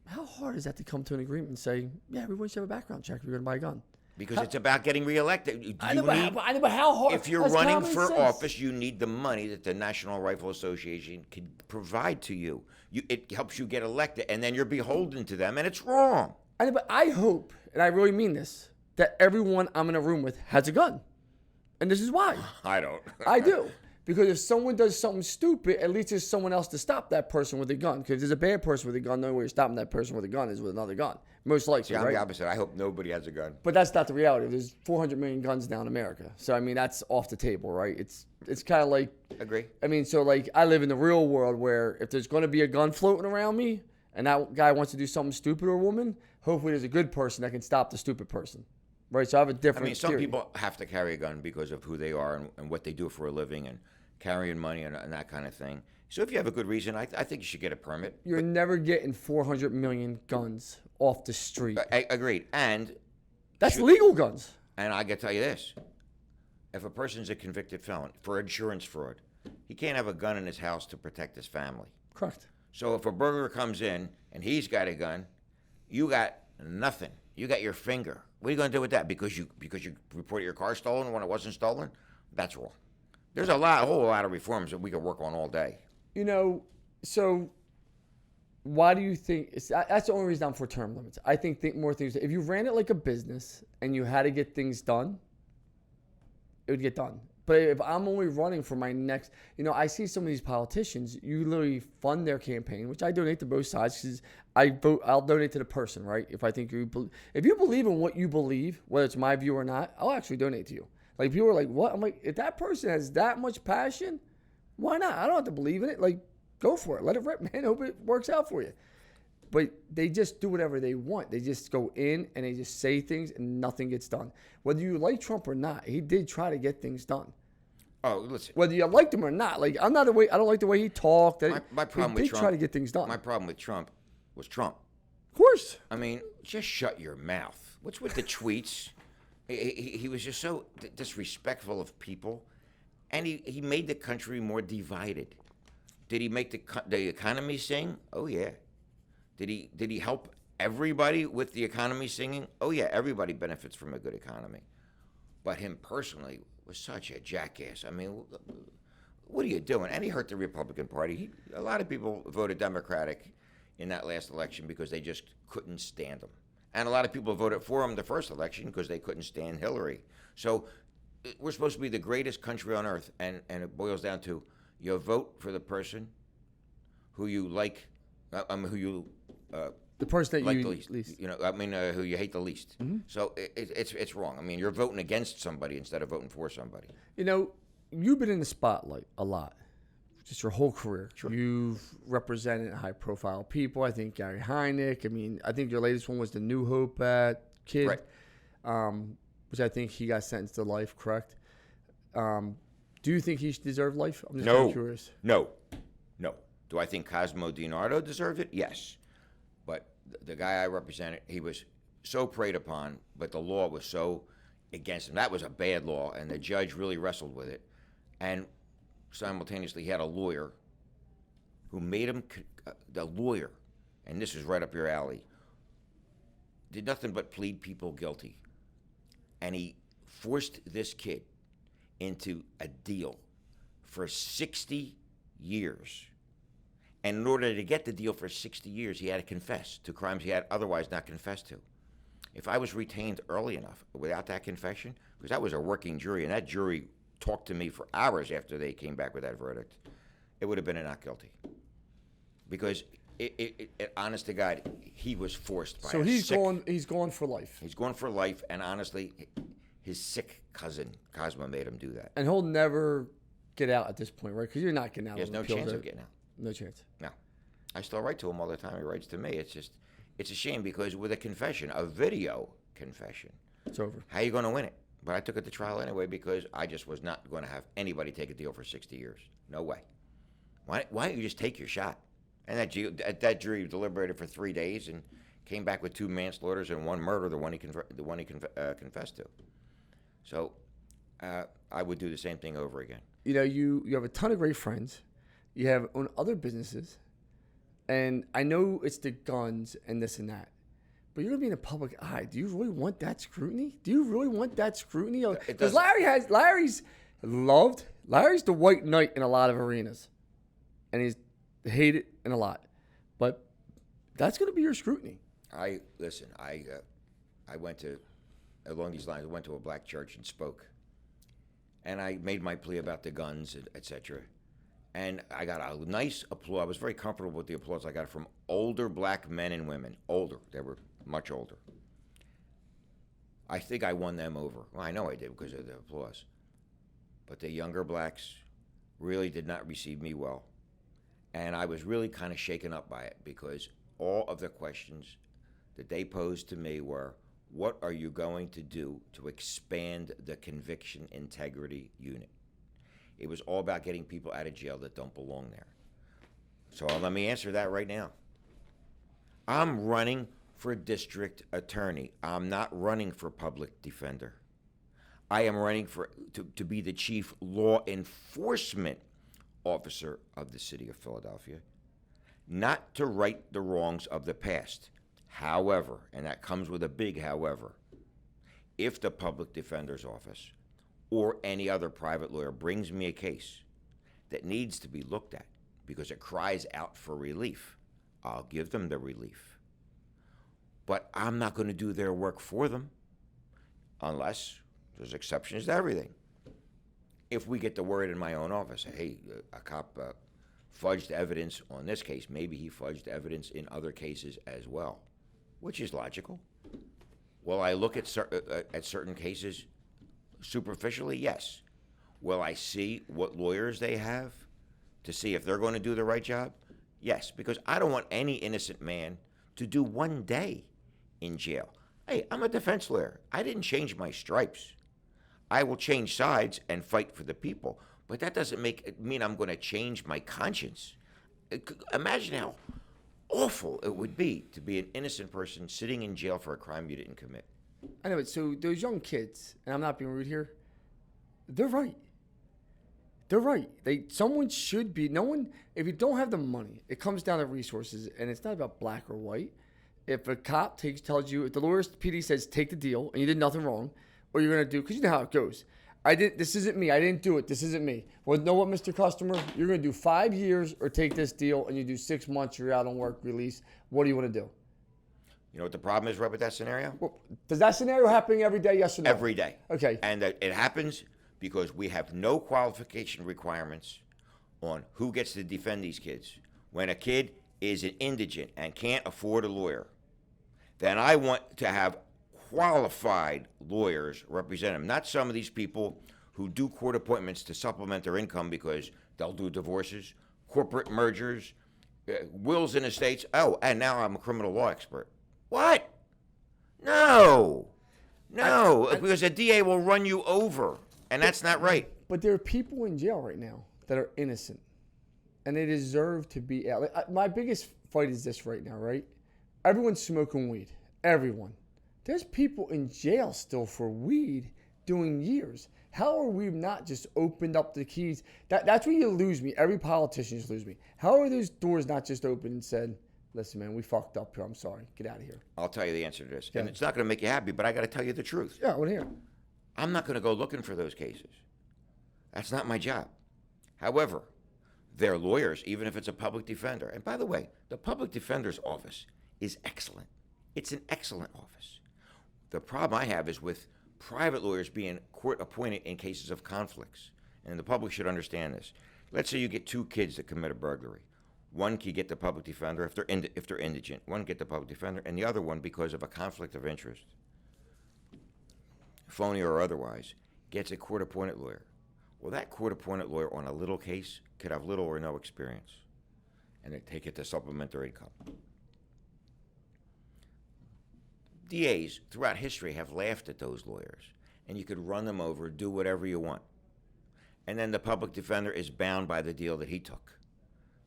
[SPEAKER 3] How hard is that to come to an agreement and say, yeah, everyone should have a background check if you're gonna buy a gun?
[SPEAKER 1] Because it's about getting reelected.
[SPEAKER 3] I know, but how hard?
[SPEAKER 1] If you're running for office, you need the money that the National Rifle Association can provide to you. It helps you get elected, and then you're beholden to them, and it's wrong.
[SPEAKER 3] I know, but I hope, and I really mean this, that everyone I'm in a room with has a gun. And this is why.
[SPEAKER 1] I don't.
[SPEAKER 3] I do. Because if someone does something stupid, at least there's someone else to stop that person with a gun. Because if there's a bad person with a gun, the only way you're stopping that person with a gun is with another gun. Most likely,
[SPEAKER 1] See, I'm
[SPEAKER 3] right?
[SPEAKER 1] the opposite. I hope nobody has a gun.
[SPEAKER 3] But that's not the reality. There's 400 million guns now in America. So, I mean, that's off the table, right? It's kind of like...
[SPEAKER 1] Agree.
[SPEAKER 3] I mean, so, like, I live in the real world where if there's going to be a gun floating around me and that guy wants to do something stupid or a woman, hopefully there's a good person that can stop the stupid person. Right? So I have a different
[SPEAKER 1] some
[SPEAKER 3] theory.
[SPEAKER 1] people have to carry a gun because of who they are and what they do for a living and carrying money and that kind of thing. So if you have a good reason, I think you should get a permit.
[SPEAKER 3] You're never getting 400 million guns off the street.
[SPEAKER 1] Agreed. And
[SPEAKER 3] That's legal guns.
[SPEAKER 1] And I got to tell you this. If a person's a convicted felon for insurance fraud, he can't have a gun in his house to protect his family.
[SPEAKER 3] Correct.
[SPEAKER 1] So if a burglar comes in and he's got a gun, you got nothing. You got your finger. What are you going to do with that? Because you reported your car stolen when it wasn't stolen? That's wrong. There's a whole lot of reforms that we could work on all day.
[SPEAKER 3] So why do you think that's the only reason I'm for term limits? I think more things. If you ran it like a business and you had to get things done, it would get done. But if I'm only running for my next, I see some of these politicians, you literally fund their campaign, which I donate to both sides because I'll donate to the person, right? If I think if you believe in what you believe, whether it's my view or not, I'll actually donate to you. Like people are like, what? I'm like, if that person has that much passion, why not? I don't have to believe in it. Like, go for it. Let it rip, man. Hope it works out for you. But they just do whatever they want. They just go in and they just say things and nothing gets done. Whether you like Trump or not, he did try to get things done.
[SPEAKER 1] Oh, listen.
[SPEAKER 3] Whether you liked him or not, like I don't like the way he talked.
[SPEAKER 1] My problem with
[SPEAKER 3] he did
[SPEAKER 1] Trump,
[SPEAKER 3] try to get things done.
[SPEAKER 1] My problem with Trump was Trump.
[SPEAKER 3] Of course.
[SPEAKER 1] I mean, just shut your mouth. What's with the tweets? He was just so disrespectful of people, and he made the country more divided. Did he make the economy sing? Oh yeah. Did he help everybody with the economy singing? Oh yeah, everybody benefits from a good economy. But him personally was such a jackass. I mean, what are you doing? And he hurt the Republican Party. A lot of people voted Democratic in that last election because they just couldn't stand him. And a lot of people voted for him the first election because they couldn't stand Hillary. So we're supposed to be the greatest country on earth, and it boils down to you vote for the person who you like, who you
[SPEAKER 3] the person that
[SPEAKER 1] like
[SPEAKER 3] you
[SPEAKER 1] the least. Who you hate the least. Mm-hmm. So it's wrong. I mean, you're voting against somebody instead of voting for somebody.
[SPEAKER 3] You've been in the spotlight a lot, just your whole career.
[SPEAKER 1] Sure.
[SPEAKER 3] You've represented high-profile people. I think Gary Heineck. I mean, I think your latest one was the New Hope kid,
[SPEAKER 1] right.
[SPEAKER 3] Which I think he got sentenced to life. Correct. Do you think he deserved life? I'm just
[SPEAKER 1] kind
[SPEAKER 3] of curious.
[SPEAKER 1] No. Do I think Cosmo DiNardo deserved it? Yes. But the guy I represented, he was so preyed upon, but the law was so against him. That was a bad law, and the judge really wrestled with it. And simultaneously, he had a lawyer who made him, the lawyer, and this is right up your alley, did nothing but plead people guilty. And he forced this kid into a deal for 60 years. And in order to get the deal for 60 years, he had to confess to crimes he had otherwise not confessed to. If I was retained early enough without that confession, because that was a working jury, and that jury talked to me for hours after they came back with that verdict, it would have been a not guilty. Because, honest to God, he was forced by
[SPEAKER 3] So he's going for life.
[SPEAKER 1] He's going for life, and honestly, his sick cousin, Cosmo, made him do that.
[SPEAKER 3] And he'll never get out at this point, right? Because you're not getting out.
[SPEAKER 1] There's no chance of getting out.
[SPEAKER 3] No chance.
[SPEAKER 1] No. I still write to him all the time. He writes to me. It's a shame because with a confession, a video confession,
[SPEAKER 3] it's over.
[SPEAKER 1] How are you going to win it? But I took it to trial anyway because I just was not going to have anybody take a deal for 60 years. No way. Why don't you just take your shot? And that jury deliberated for 3 days and came back with 2 manslaughters and 1 murder, the one he confessed to. So I would do the same thing over again.
[SPEAKER 3] You have a ton of great friends. You have own other businesses, and I know it's the guns and this and that, but you're gonna be in the public eye. Do you really want that scrutiny? Because Larry's the white knight in a lot of arenas, and he's hated in a lot, but that's gonna be your scrutiny.
[SPEAKER 1] I went to, along these lines, I went to a black church and spoke, and I made my plea about the guns, etc. And I got a nice applause. I was very comfortable with the applause I got from older black men and women. Older. They were much older. I think I won them over. Well, I know I did because of the applause. But the younger blacks really did not receive me well. And I was really kind of shaken up by it because all of the questions that they posed to me were, what are you going to do to expand the conviction integrity unit? It was all about getting people out of jail that don't belong there. So let me answer that right now. I'm running for district attorney. I'm not running for public defender. I am running to be the chief law enforcement officer of the city of Philadelphia, not to right the wrongs of the past. However, and that comes with a big however, if the public defender's office or any other private lawyer brings me a case that needs to be looked at because it cries out for relief, I'll give them the relief. But I'm not going to do their work for them unless there's exceptions to everything. If we get the word in my own office, hey, a cop fudged evidence on this case, maybe he fudged evidence in other cases as well, which is logical. Will I look at certain cases superficially? Yes. Will I see what lawyers they have to see if they're going to do the right job? Yes, because I don't want any innocent man to do one day in jail. Hey, I'm a defense lawyer. I didn't change my stripes. I will change sides and fight for the people, but that doesn't mean I'm going to change my conscience. Imagine how awful it would be to be an innocent person sitting in jail for a crime you didn't commit.
[SPEAKER 3] I know it. So those young kids, and I'm not being rude here, they're right. They're right. Someone should be. No one. If you don't have the money, it comes down to resources, and it's not about black or white. If a cop tells you, if the lawyer's PD says take the deal, and you did nothing wrong, or you're gonna do, because you know how it goes. This isn't me. I didn't do it. This isn't me. Well, know what, Mr. Customer? You're gonna do 5 years or take this deal, and you do 6 months. You're out on work release. What do you want to do?
[SPEAKER 1] You know what the problem is, Rob, with that scenario?
[SPEAKER 3] Well, does that scenario happen every day? Yes or no?
[SPEAKER 1] Every day.
[SPEAKER 3] Okay.
[SPEAKER 1] And it happens because we have no qualification requirements on who gets to defend these kids. When a kid is an indigent and can't afford a lawyer, then I want to have qualified lawyers represent him, not some of these people who do court appointments to supplement their income because they'll do divorces, corporate mergers, wills and estates. Oh, and now I'm a criminal law expert. What? No, because a DA will run you over, and that's not right.
[SPEAKER 3] But there are people in jail right now that are innocent, and they deserve to be out. My biggest fight is this right now, right? Everyone's smoking weed. Everyone. There's people in jail still for weed doing years. How are we not just opened up the keys? That's where you lose me. Every politician just lose me. How are those doors not just open and said, listen, man, we fucked up here. I'm sorry. Get out of here.
[SPEAKER 1] I'll tell you the answer to this.
[SPEAKER 3] Yeah.
[SPEAKER 1] And it's not going to make you happy, but I got to tell you the truth.
[SPEAKER 3] Yeah, I want to hear.
[SPEAKER 1] I'm not going to go looking for those cases. That's not my job. However, their lawyers, even if it's a public defender. And by the way, the public defender's office is excellent. It's an excellent office. The problem I have is with private lawyers being court appointed in cases of conflicts. And the public should understand this. Let's say you get 2 kids that commit a burglary. One can get the public defender if they're indigent. One get the public defender, and the other one, because of a conflict of interest, phony or otherwise, gets a court-appointed lawyer. Well, that court-appointed lawyer on a little case could have little or no experience, and they take it to supplement their income. DAs throughout history have laughed at those lawyers, and you could run them over, do whatever you want. And then the public defender is bound by the deal that he took.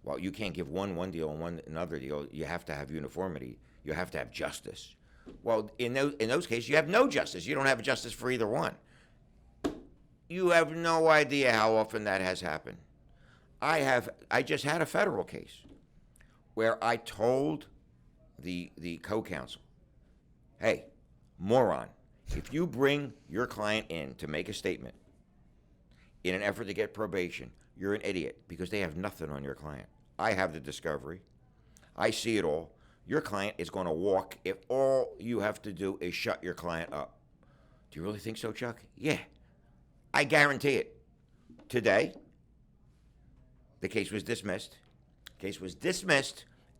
[SPEAKER 1] Well, you can't give one deal and one another deal. You have to have uniformity. You have to have justice. Well, in those cases, you have no justice. You don't have justice for either one. You have no idea how often that has happened. I just had a federal case where I told the co-counsel, hey, moron, if you bring your client in to make a statement in an effort to get probation, you're an idiot because they have nothing on your client. I have the discovery. I see it all. Your client is going to walk if all you have to do is shut your client up. Do you really think so, Chuck? Yeah. I guarantee it. Today, the case was dismissed.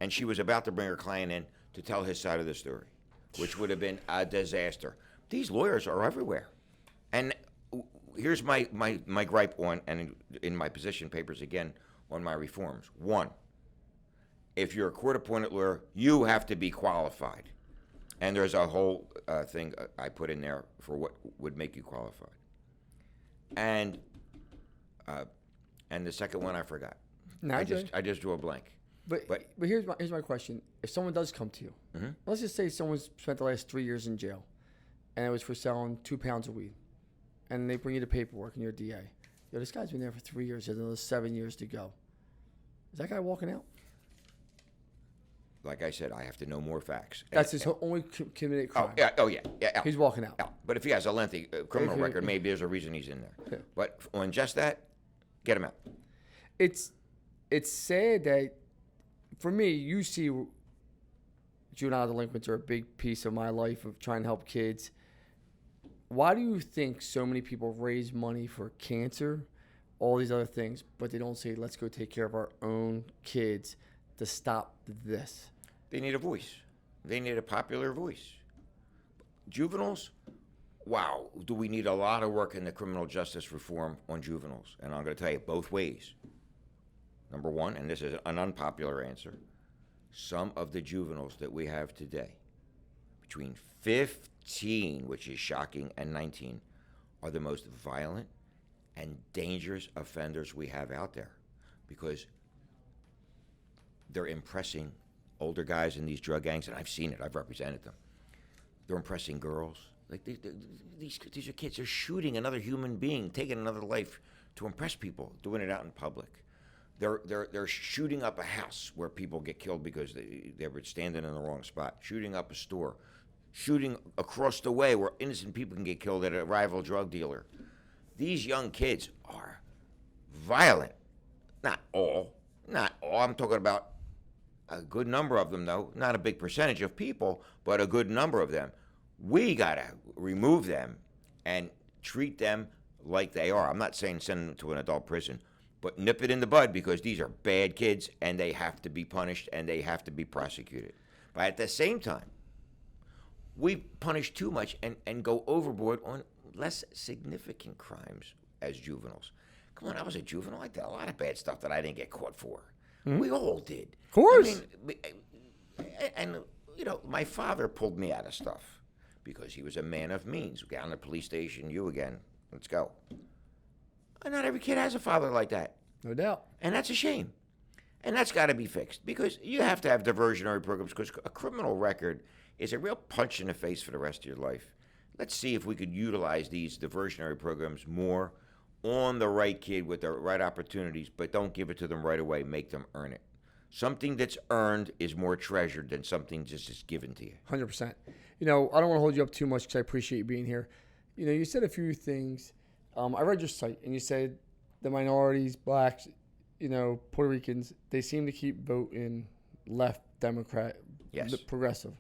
[SPEAKER 1] And she was about to bring her client in to tell his side of the story, which would have been a disaster. These lawyers are everywhere. And here's my gripe on, and in my position papers again, on my reforms. 1, if you're a court-appointed lawyer, you have to be qualified. And there's a whole thing I put in there for what would make you qualified. And the second one I forgot.
[SPEAKER 3] No,
[SPEAKER 1] I just drew a blank.
[SPEAKER 3] But here's my question: if someone does come to you, let's just say someone's spent the last 3 years in jail, and it was for selling 2 pounds of weed, and they bring you the paperwork and you're a DA. Yo, this guy's been there for 3 years. There's another 7 years to go. Is that guy walking out?
[SPEAKER 1] Like I said, I have to know more facts.
[SPEAKER 3] That's his only committed crime.
[SPEAKER 1] Yeah.
[SPEAKER 3] He's walking out.
[SPEAKER 1] Yeah. But if he has a lengthy criminal record, maybe there's a reason he's in there.
[SPEAKER 3] Yeah.
[SPEAKER 1] But on just that, get him out.
[SPEAKER 3] It's sad that, for me, you see juvenile delinquents are a big piece of my life of trying to help kids. Why do you think so many people raise money for cancer, all these other things, but they don't say, let's go take care of our own kids to stop this?
[SPEAKER 1] They need a voice. They need a popular voice. Juveniles, wow, do we need a lot of work in the criminal justice reform on juveniles? And I'm going to tell you both ways. Number one, and this is an unpopular answer, some of the juveniles that we have today, between 15, which is shocking, and 19, are the most violent and dangerous offenders we have out there, because they're impressing older guys in these drug gangs, and I've seen it. I've represented them. They're impressing girls. Like these are kids. They're shooting another human being, taking another life to impress people, doing it out in public. They're shooting up a house where people get killed because they were standing in the wrong spot. Shooting up a store. Shooting across the way where innocent people can get killed at a rival drug dealer. These young kids are violent. Not all. I'm talking about a good number of them, though. Not a big percentage of people, but a good number of them. We got to remove them and treat them like they are. I'm not saying send them to an adult prison, but nip it in the bud, because these are bad kids and they have to be punished and they have to be prosecuted. But at the same time, we punish too much and go overboard on less significant crimes as juveniles. Come on, I was a juvenile. I did a lot of bad stuff that I didn't get caught for. Mm-hmm. We all did.
[SPEAKER 3] Of course.
[SPEAKER 1] And my father pulled me out of stuff because he was a man of means. Down the police station, you again. Let's go. And not every kid has a father like that.
[SPEAKER 3] No doubt.
[SPEAKER 1] And that's a shame. And that's got to be fixed, because you have to have diversionary programs, because a criminal record is a real punch in the face for the rest of your life. Let's see if we could utilize these diversionary programs more on the right kid with the right opportunities, but don't give it to them right away. Make them earn it. Something that's earned is more treasured than something just is given to you.
[SPEAKER 3] 100%. I don't want to hold you up too much because I appreciate you being here. You said a few things. I read your site, and you said the minorities, blacks, Puerto Ricans, they seem to keep voting left, Democrat,
[SPEAKER 1] yes,
[SPEAKER 3] progressive.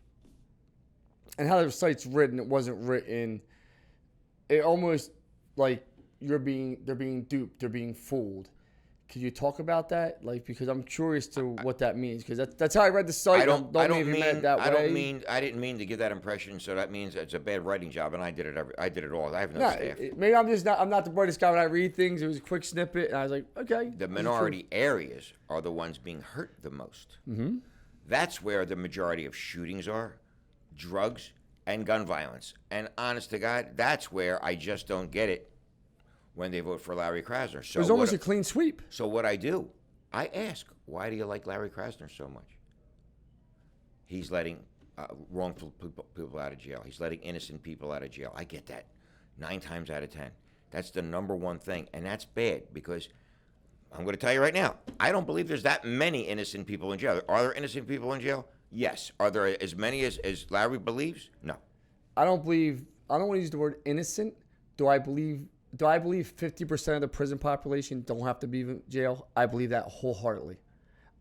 [SPEAKER 3] And how the site's written, it wasn't written. It almost like they're being duped, they're being fooled. Could you talk about that? Because I'm curious to what that means, because that's how I read the site. I didn't mean
[SPEAKER 1] to give that impression. So that means it's a bad writing job, and I did it all. I have no staff.
[SPEAKER 3] Maybe I'm not the brightest guy when I read things. It was a quick snippet, and I was like, okay.
[SPEAKER 1] The minority areas are the ones being hurt the most.
[SPEAKER 3] Mm-hmm.
[SPEAKER 1] That's where the majority of shootings are, drugs and gun violence. And honest to God, that's where I just don't get it when they vote for Larry Krasner. So
[SPEAKER 3] it was almost a clean sweep.
[SPEAKER 1] So what I do, I ask, why do you like Larry Krasner so much? He's letting wrongful people out of jail. He's letting innocent people out of jail. I get that 9 times out of 10. That's the number one thing, and that's bad, because I'm going to tell you right now, I don't believe there's that many innocent people in jail. Are there innocent people in jail? Yes. Are there as many as Larry believes? No.
[SPEAKER 3] I don't want to use the word innocent. Do I believe 50% of the prison population don't have to be in jail? I believe that wholeheartedly.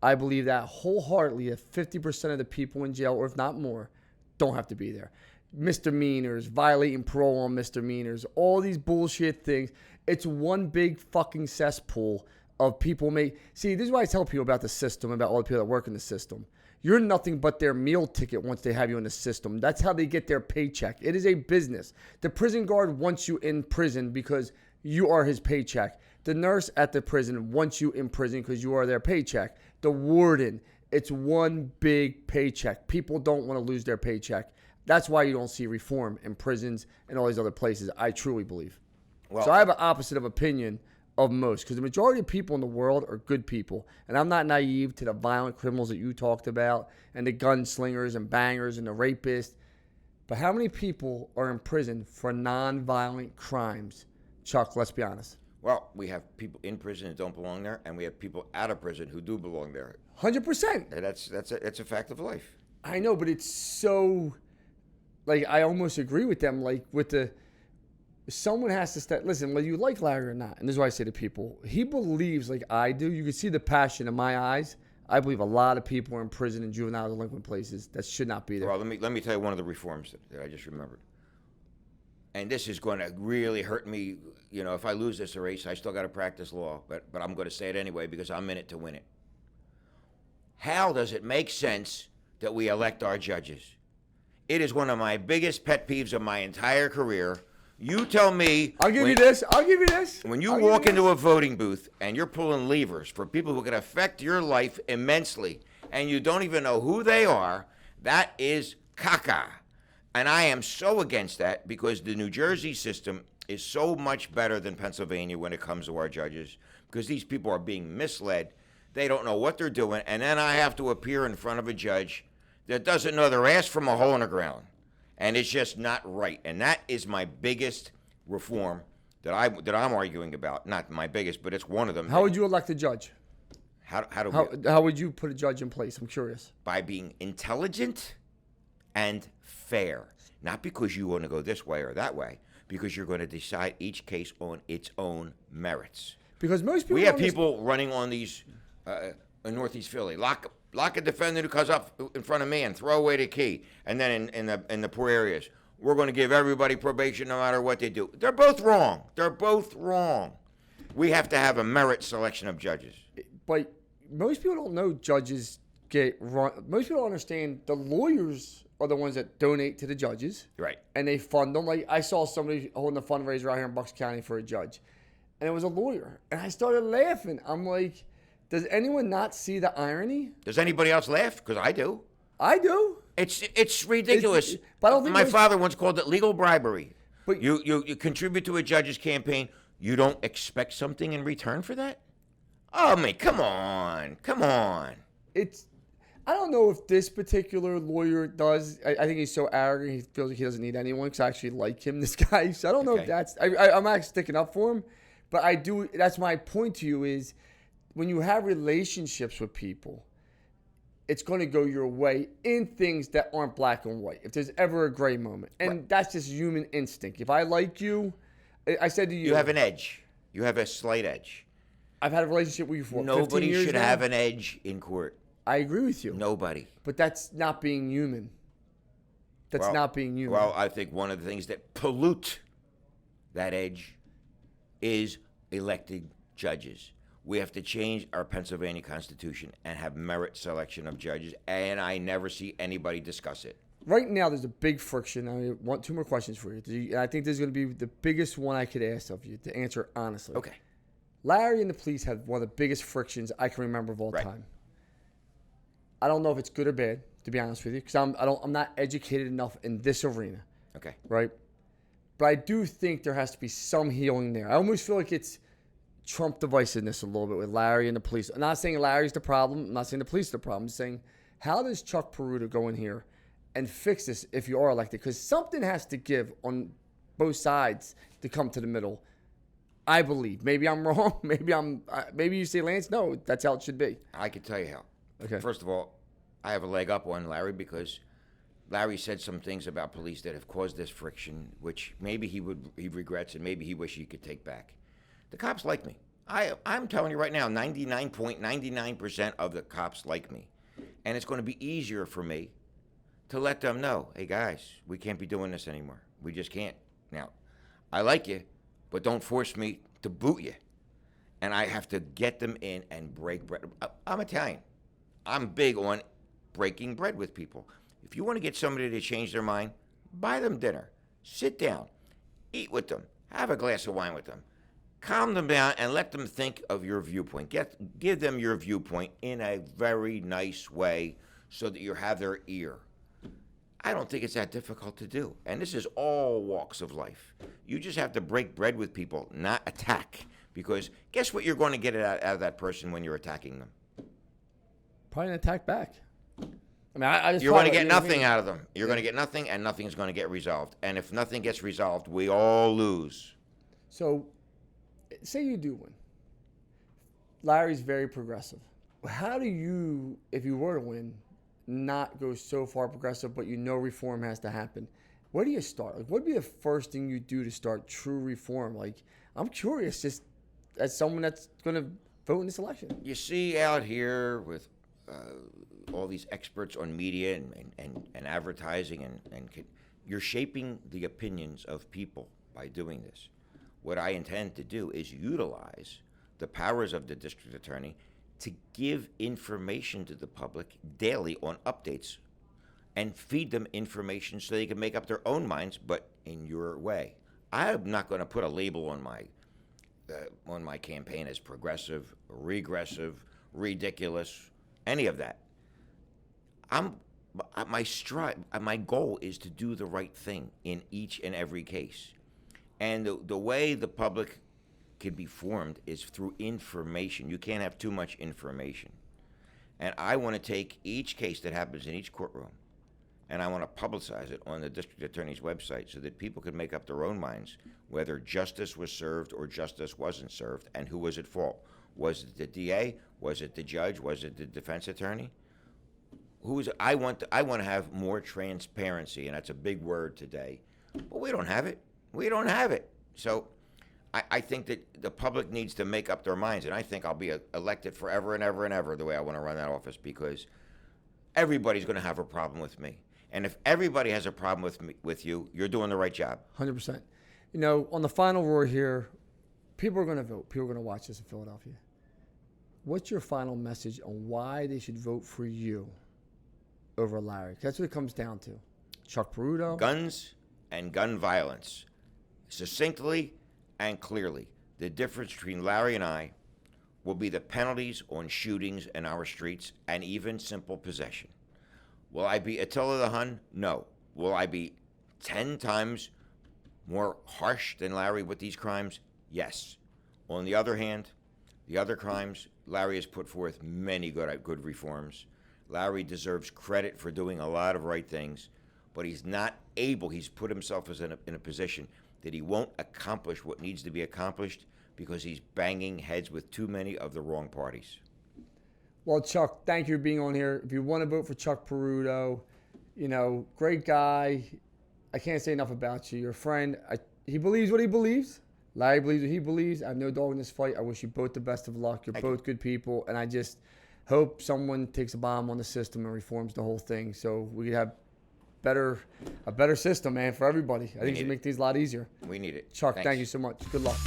[SPEAKER 3] That 50% of the people in jail, or if not more, don't have to be there. Misdemeanors, violating parole on misdemeanors, all these bullshit things. It's one big fucking cesspool of people. See, this is why I tell people about the system, about all the people that work in the system. You're nothing but their meal ticket once they have you in the system. That's how they get their paycheck. It is a business. The prison guard wants you in prison because you are his paycheck. The nurse at the prison wants you in prison because you are their paycheck. The warden, it's one big paycheck. People don't want to lose their paycheck. That's why you don't see reform in prisons and all these other places, I truly believe. Well, so I have an opposite of opinion of most, because the majority of people in the world are good people. And I'm not naive to the violent criminals that you talked about and the gunslingers and bangers and the rapists. But how many people are in prison for non-violent crimes? Chuck, let's be honest.
[SPEAKER 1] Well, we have people in prison who don't belong there, and we have people out of prison who do belong there.
[SPEAKER 3] 100%.
[SPEAKER 1] And that's a fact of life.
[SPEAKER 3] I know, but it's so, like, I almost agree with them. Like, someone has to step. Listen, whether you like Larry or not, and this is what I say to people, he believes like I do. You can see the passion in my eyes. I believe a lot of people are in prison and juvenile delinquent places that should not be there.
[SPEAKER 1] Well, let me tell you one of the reforms that I just remembered. And this is going to really hurt me. You know, if I lose this race, I still got to practice law, but I'm going to say it anyway because I'm in it to win it. How does it make sense that we elect our judges? It is one of my biggest pet peeves of my entire career. You tell me.
[SPEAKER 3] I'll give you this.
[SPEAKER 1] When you walk into a voting booth and you're pulling levers for people who can affect your life immensely and you don't even know who they are, that is caca. And I am so against that because the New Jersey system is so much better than Pennsylvania when it comes to our judges because these people are being misled. They don't know what they're doing. And then I have to appear in front of a judge that doesn't know their ass from a hole in the ground. And it's just not right. And that is my biggest reform that I'm arguing about. Not my biggest, but it's one of them.
[SPEAKER 3] How would you elect a judge?
[SPEAKER 1] How
[SPEAKER 3] would you put a judge in place? I'm curious.
[SPEAKER 1] By being intelligent and fair. Not because you want to go this way or that way, because you're going to decide each case on its own merits.
[SPEAKER 3] Because most people...
[SPEAKER 1] We have people running on these in Northeast Philly. Lock a defendant who comes up in front of me and throw away the key. And then in the poor areas, we're going to give everybody probation no matter what they do. They're both wrong. We have to have a merit selection of judges.
[SPEAKER 3] But most people don't know judges get run. Most people don't understand the lawyers are the ones that donate to the judges.
[SPEAKER 1] Right.
[SPEAKER 3] And they fund them. Like, I saw somebody holding a fundraiser out here in Bucks County for a judge. And it was a lawyer. And I started laughing. I'm like, does anyone not see the irony?
[SPEAKER 1] Does anybody else laugh? Because I do.
[SPEAKER 3] I do.
[SPEAKER 1] It's ridiculous.
[SPEAKER 3] But I don't think
[SPEAKER 1] my father once called it legal bribery.
[SPEAKER 3] But
[SPEAKER 1] you contribute to a judge's campaign. You don't expect something in return for that? Oh, man, come on.
[SPEAKER 3] I don't know if this particular lawyer does. I think he's so arrogant. He feels like he doesn't need anyone because I actually like him, this guy. So I don't know if that's... I'm actually sticking up for him. But I do... That's my point to you is when you have relationships with people, it's going to go your way in things that aren't black and white. If there's ever a gray moment. And that's just human instinct. If I like you... I said to you...
[SPEAKER 1] You have an edge. You have a slight edge.
[SPEAKER 3] I've had a relationship with you for 15
[SPEAKER 1] Nobody
[SPEAKER 3] years
[SPEAKER 1] should
[SPEAKER 3] now.
[SPEAKER 1] have an edge in court.
[SPEAKER 3] I agree with you.
[SPEAKER 1] Nobody.
[SPEAKER 3] But that's not being human. That's not being human.
[SPEAKER 1] Well, I think one of the things that pollute that edge is elected judges. We have to change our Pennsylvania Constitution and have merit selection of judges, and I never see anybody discuss it.
[SPEAKER 3] Right now, there's a big friction. I want two more questions for you. I think this is going to be the biggest one I could ask of you to answer honestly.
[SPEAKER 1] Okay.
[SPEAKER 3] Larry and the police have one of the biggest frictions I can remember of all time. I don't know if it's good or bad, to be honest with you, because I'm not educated enough in this arena.
[SPEAKER 1] Okay.
[SPEAKER 3] Right? But I do think there has to be some healing there. I almost feel like it's Trump divisiveness a little bit with Larry and the police. I'm not saying Larry's the problem. I'm not saying the police are the problem. I'm saying, how does Chuck Peruto go in here and fix this if you are elected? Because something has to give on both sides to come to the middle. I believe. Maybe I'm wrong. Maybe you say, Lance, no, that's how it should be.
[SPEAKER 1] I can tell you how.
[SPEAKER 3] Okay.
[SPEAKER 1] First of all, I have a leg up on Larry because Larry said some things about police that have caused this friction, which maybe he regrets and maybe he wishes he could take back. The cops like me. I'm telling you right now, 99.99% of the cops like me. And it's going to be easier for me to let them know, hey, guys, we can't be doing this anymore. We just can't. Now, I like you, but don't force me to boot you. And I have to get them in and break bread. I'm Italian. I'm big on breaking bread with people. If you want to get somebody to change their mind, buy them dinner. Sit down. Eat with them. Have a glass of wine with them. Calm them down and let them think of your viewpoint. Give them your viewpoint in a very nice way so that you have their ear. I don't think it's that difficult to do. And this is all walks of life. You just have to break bread with people, not attack. Because guess what you're going to get out of that person when you're attacking them?
[SPEAKER 3] Probably an attack back. I mean, I just
[SPEAKER 1] You're going to
[SPEAKER 3] follow-
[SPEAKER 1] get
[SPEAKER 3] you know what I
[SPEAKER 1] nothing
[SPEAKER 3] mean?
[SPEAKER 1] out of them. You're going to get nothing, and nothing's going to get resolved. And if nothing gets resolved, we all lose.
[SPEAKER 3] So, say you do win. Larry's very progressive. How do you, if you were to win, not go so far progressive, but you know reform has to happen? Where do you start? Like, what would be the first thing you do to start true reform? Like, I'm curious, just as someone that's going to vote in this election.
[SPEAKER 1] You see out here with all these experts on media and advertising, and you're shaping the opinions of people by doing this. What I intend to do is utilize the powers of the district attorney to give information to the public daily on updates and feed them information so they can make up their own minds, but in your way. I'm not going to put a label on my campaign as progressive, regressive, ridiculous, any of that. My goal is to do the right thing in each and every case. And the way the public can be formed is through information. You can't have too much information. And I want to take each case that happens in each courtroom, and I want to publicize it on the district attorney's website so that people can make up their own minds whether justice was served or justice wasn't served, and who was at fault. Was it the DA? Was it the judge? Was it the defense attorney? I want to have more transparency, and that's a big word today. But we don't have it. We don't have it. So I think that the public needs to make up their minds, and I think I'll be elected forever and ever and ever the way I want to run that office, because everybody's going to have a problem with me. And if everybody has a problem with you, you're doing the right job.
[SPEAKER 3] 100%. You know, on the final roar here, people are going to vote. People are going to watch this in Philadelphia. What's your final message on why they should vote for you over Larry? That's what it comes down to. Chuck Peruto.
[SPEAKER 1] Guns and gun violence. Succinctly and clearly, the difference between Larry and I will be the penalties on shootings in our streets and even simple possession. Will I be Attila the Hun? No. Will I be 10 times more harsh than Larry with these crimes? Yes. On the other hand, the other crimes, Larry has put forth many good reforms. Larry deserves credit for doing a lot of right things, but he's not able. He's put himself in a position that he won't accomplish what needs to be accomplished because he's banging heads with too many of the wrong parties.
[SPEAKER 3] Well, Chuck, thank you for being on here. If you want to vote for Chuck Peruto, you know, great guy. I can't say enough about you. You're a friend. He believes what he believes. Larry believes what he believes. I have no dog in this fight. I wish you both the best of luck. You're both good people, and I just hope someone takes a bomb on the system and reforms the whole thing so we could have a better system, man, for everybody. I think it should make things a lot easier.
[SPEAKER 1] We need it.
[SPEAKER 3] Chuck,
[SPEAKER 1] Thanks.
[SPEAKER 3] thank you so much. Good luck.